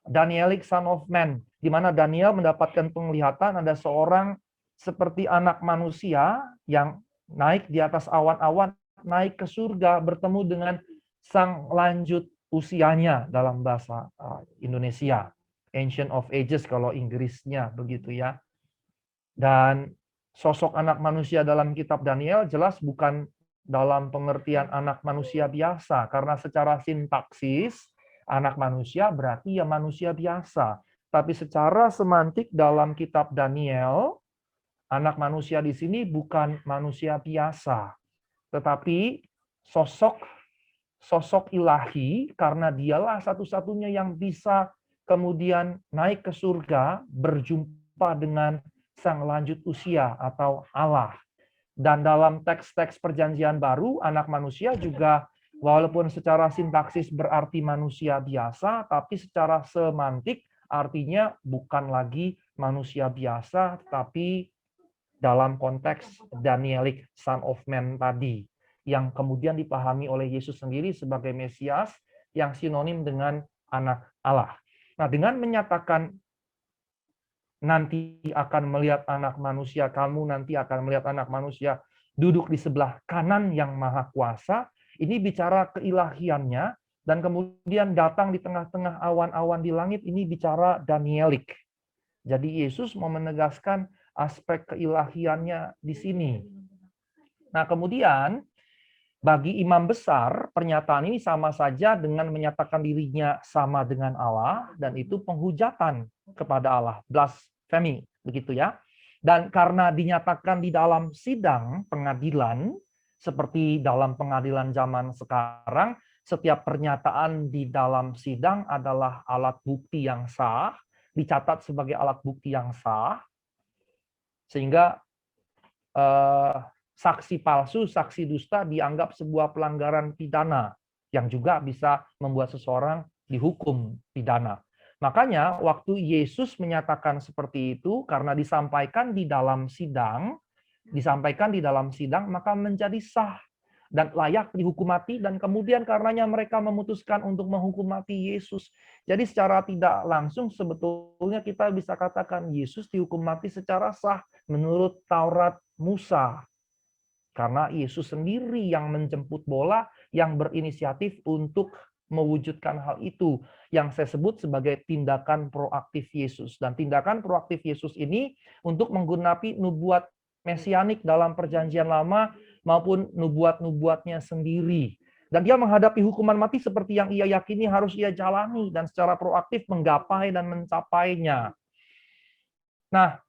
Danielic Son of Man, di mana Daniel mendapatkan penglihatan ada seorang seperti anak manusia yang naik di atas awan-awan, naik ke surga, bertemu dengan sang lanjut usianya dalam bahasa Indonesia. Ancient of Ages kalau Inggrisnya begitu ya. Dan sosok anak manusia dalam kitab Daniel jelas bukan dalam pengertian anak manusia biasa, karena secara sintaksis Anak manusia berarti ya manusia biasa. Tapi secara semantik dalam kitab Daniel, anak manusia di sini bukan manusia biasa, tetapi sosok ilahi, karena dialah satu-satunya yang bisa kemudian naik ke surga, berjumpa dengan sang lanjut usia atau Allah. Dan dalam teks-teks perjanjian baru, anak manusia juga walaupun secara sintaksis berarti manusia biasa, tapi secara semantik artinya bukan lagi manusia biasa, tapi dalam konteks Danielic Son of Man tadi, yang kemudian dipahami oleh Yesus sendiri sebagai Mesias, yang sinonim dengan anak Allah. Nah, dengan menyatakan nanti akan melihat anak manusia, kamu nanti akan melihat anak manusia duduk di sebelah kanan yang maha kuasa, ini bicara keilahiannya, dan kemudian datang di tengah-tengah awan-awan di langit, ini bicara Danielic. Jadi Yesus mau menegaskan aspek keilahiannya di sini. Nah, kemudian bagi imam besar, pernyataan ini sama saja dengan menyatakan dirinya sama dengan Allah, dan itu penghujatan kepada Allah, blasphemy, begitu ya. Dan karena dinyatakan di dalam sidang pengadilan, seperti dalam pengadilan zaman sekarang, setiap pernyataan di dalam sidang adalah alat bukti yang sah, dicatat sebagai alat bukti yang sah, sehingga saksi palsu, saksi dusta dianggap sebuah pelanggaran pidana yang juga bisa membuat seseorang dihukum pidana. Makanya waktu Yesus menyatakan seperti itu, karena disampaikan di dalam sidang, maka menjadi sah dan layak dihukum mati, dan kemudian karenanya mereka memutuskan untuk menghukum mati Yesus. Jadi secara tidak langsung sebetulnya kita bisa katakan Yesus dihukum mati secara sah menurut Taurat Musa. Karena Yesus sendiri yang menjemput bola, yang berinisiatif untuk mewujudkan hal itu, yang saya sebut sebagai tindakan proaktif Yesus. Dan tindakan proaktif Yesus ini untuk menggenapi nubuat mesianik dalam perjanjian lama maupun nubuat-nubuatnya sendiri. Dan dia menghadapi hukuman mati seperti yang ia yakini harus ia jalani, dan secara proaktif menggapai dan mencapainya. Nah,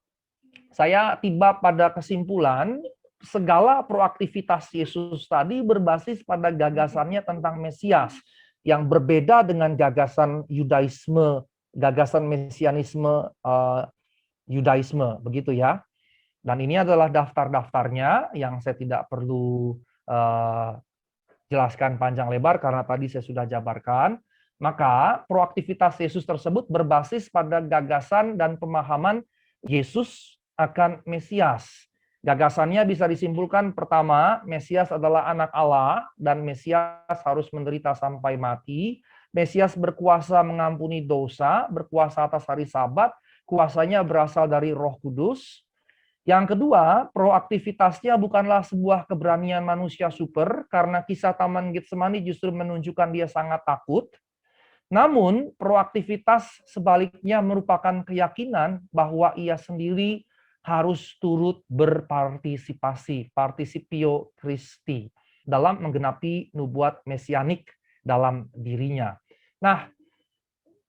saya tiba pada kesimpulan, segala proaktivitas Yesus tadi berbasis pada gagasannya tentang Mesias, yang berbeda dengan gagasan Yudaisme, gagasan Mesianisme Yudaisme, begitu ya. Dan ini adalah daftar-daftarnya yang saya tidak perlu jelaskan panjang lebar karena tadi saya sudah jabarkan. Maka proaktivitas Yesus tersebut berbasis pada gagasan dan pemahaman Yesus akan Mesias. Gagasannya bisa disimpulkan, pertama, Mesias adalah anak Allah dan Mesias harus menderita sampai mati. Mesias berkuasa mengampuni dosa, berkuasa atas hari Sabat, kuasanya berasal dari Roh Kudus. Yang kedua, proaktivitasnya bukanlah sebuah keberanian manusia super, karena kisah Taman Getsemani justru menunjukkan dia sangat takut. Namun, proaktivitas sebaliknya merupakan keyakinan bahwa ia sendiri harus turut berpartisipasi, participio Christi, dalam menggenapi nubuat mesianik dalam dirinya. Nah,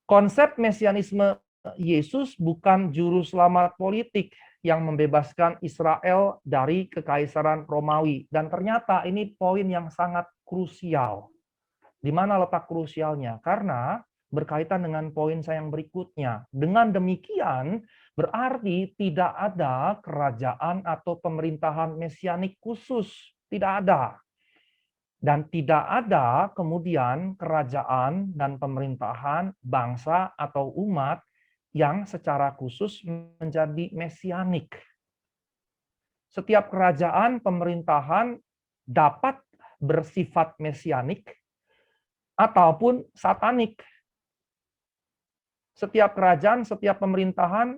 konsep mesianisme Yesus bukan juru selamat politik yang membebaskan Israel dari kekaisaran Romawi. Dan ternyata ini poin yang sangat krusial. Di mana letak krusialnya? Karena berkaitan dengan poin saya yang berikutnya. Dengan demikian, berarti tidak ada kerajaan atau pemerintahan mesianik khusus. Tidak ada. Dan tidak ada kemudian kerajaan dan pemerintahan bangsa atau umat yang secara khusus menjadi mesianik. Setiap kerajaan pemerintahan dapat bersifat mesianik ataupun satanik. Setiap kerajaan, setiap pemerintahan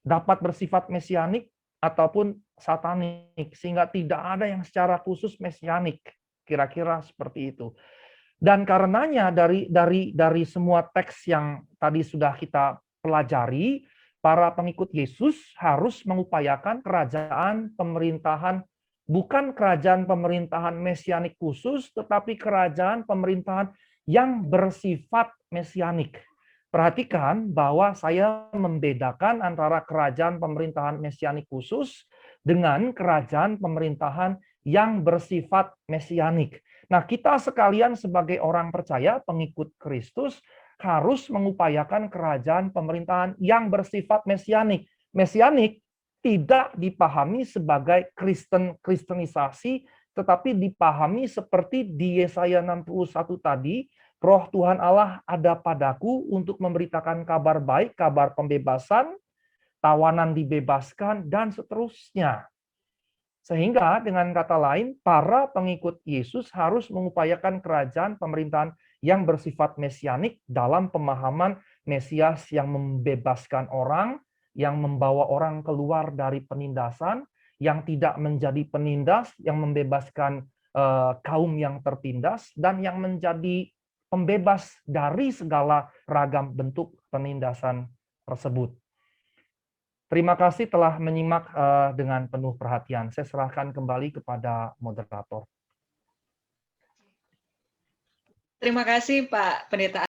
dapat bersifat mesianik ataupun satanik, sehingga tidak ada yang secara khusus mesianik. Kira-kira seperti itu. Dan karenanya dari semua teks yang tadi sudah kita pelajari, para pengikut Yesus harus mengupayakan kerajaan pemerintahan, bukan kerajaan pemerintahan mesianik khusus, tetapi kerajaan pemerintahan yang bersifat mesianik. Perhatikan bahwa saya membedakan antara kerajaan pemerintahan mesianik khusus dengan kerajaan pemerintahan yang bersifat mesianik. Nah, kita sekalian sebagai orang percaya, pengikut Kristus, harus mengupayakan kerajaan pemerintahan yang bersifat mesianik. Mesianik tidak dipahami sebagai kristenisasi, tetapi dipahami seperti di Yesaya 61 tadi, Roh Tuhan Allah ada padaku untuk memberitakan kabar baik, kabar pembebasan, tawanan dibebaskan, dan seterusnya. Sehingga dengan kata lain, para pengikut Yesus harus mengupayakan kerajaan pemerintahan yang bersifat mesianik dalam pemahaman Mesias yang membebaskan orang, yang membawa orang keluar dari penindasan, yang tidak menjadi penindas, yang membebaskan kaum yang tertindas, dan yang menjadi pembebas dari segala ragam bentuk penindasan tersebut. Terima kasih telah menyimak dengan penuh perhatian. Saya serahkan kembali kepada moderator. Terima kasih Pak Pendeta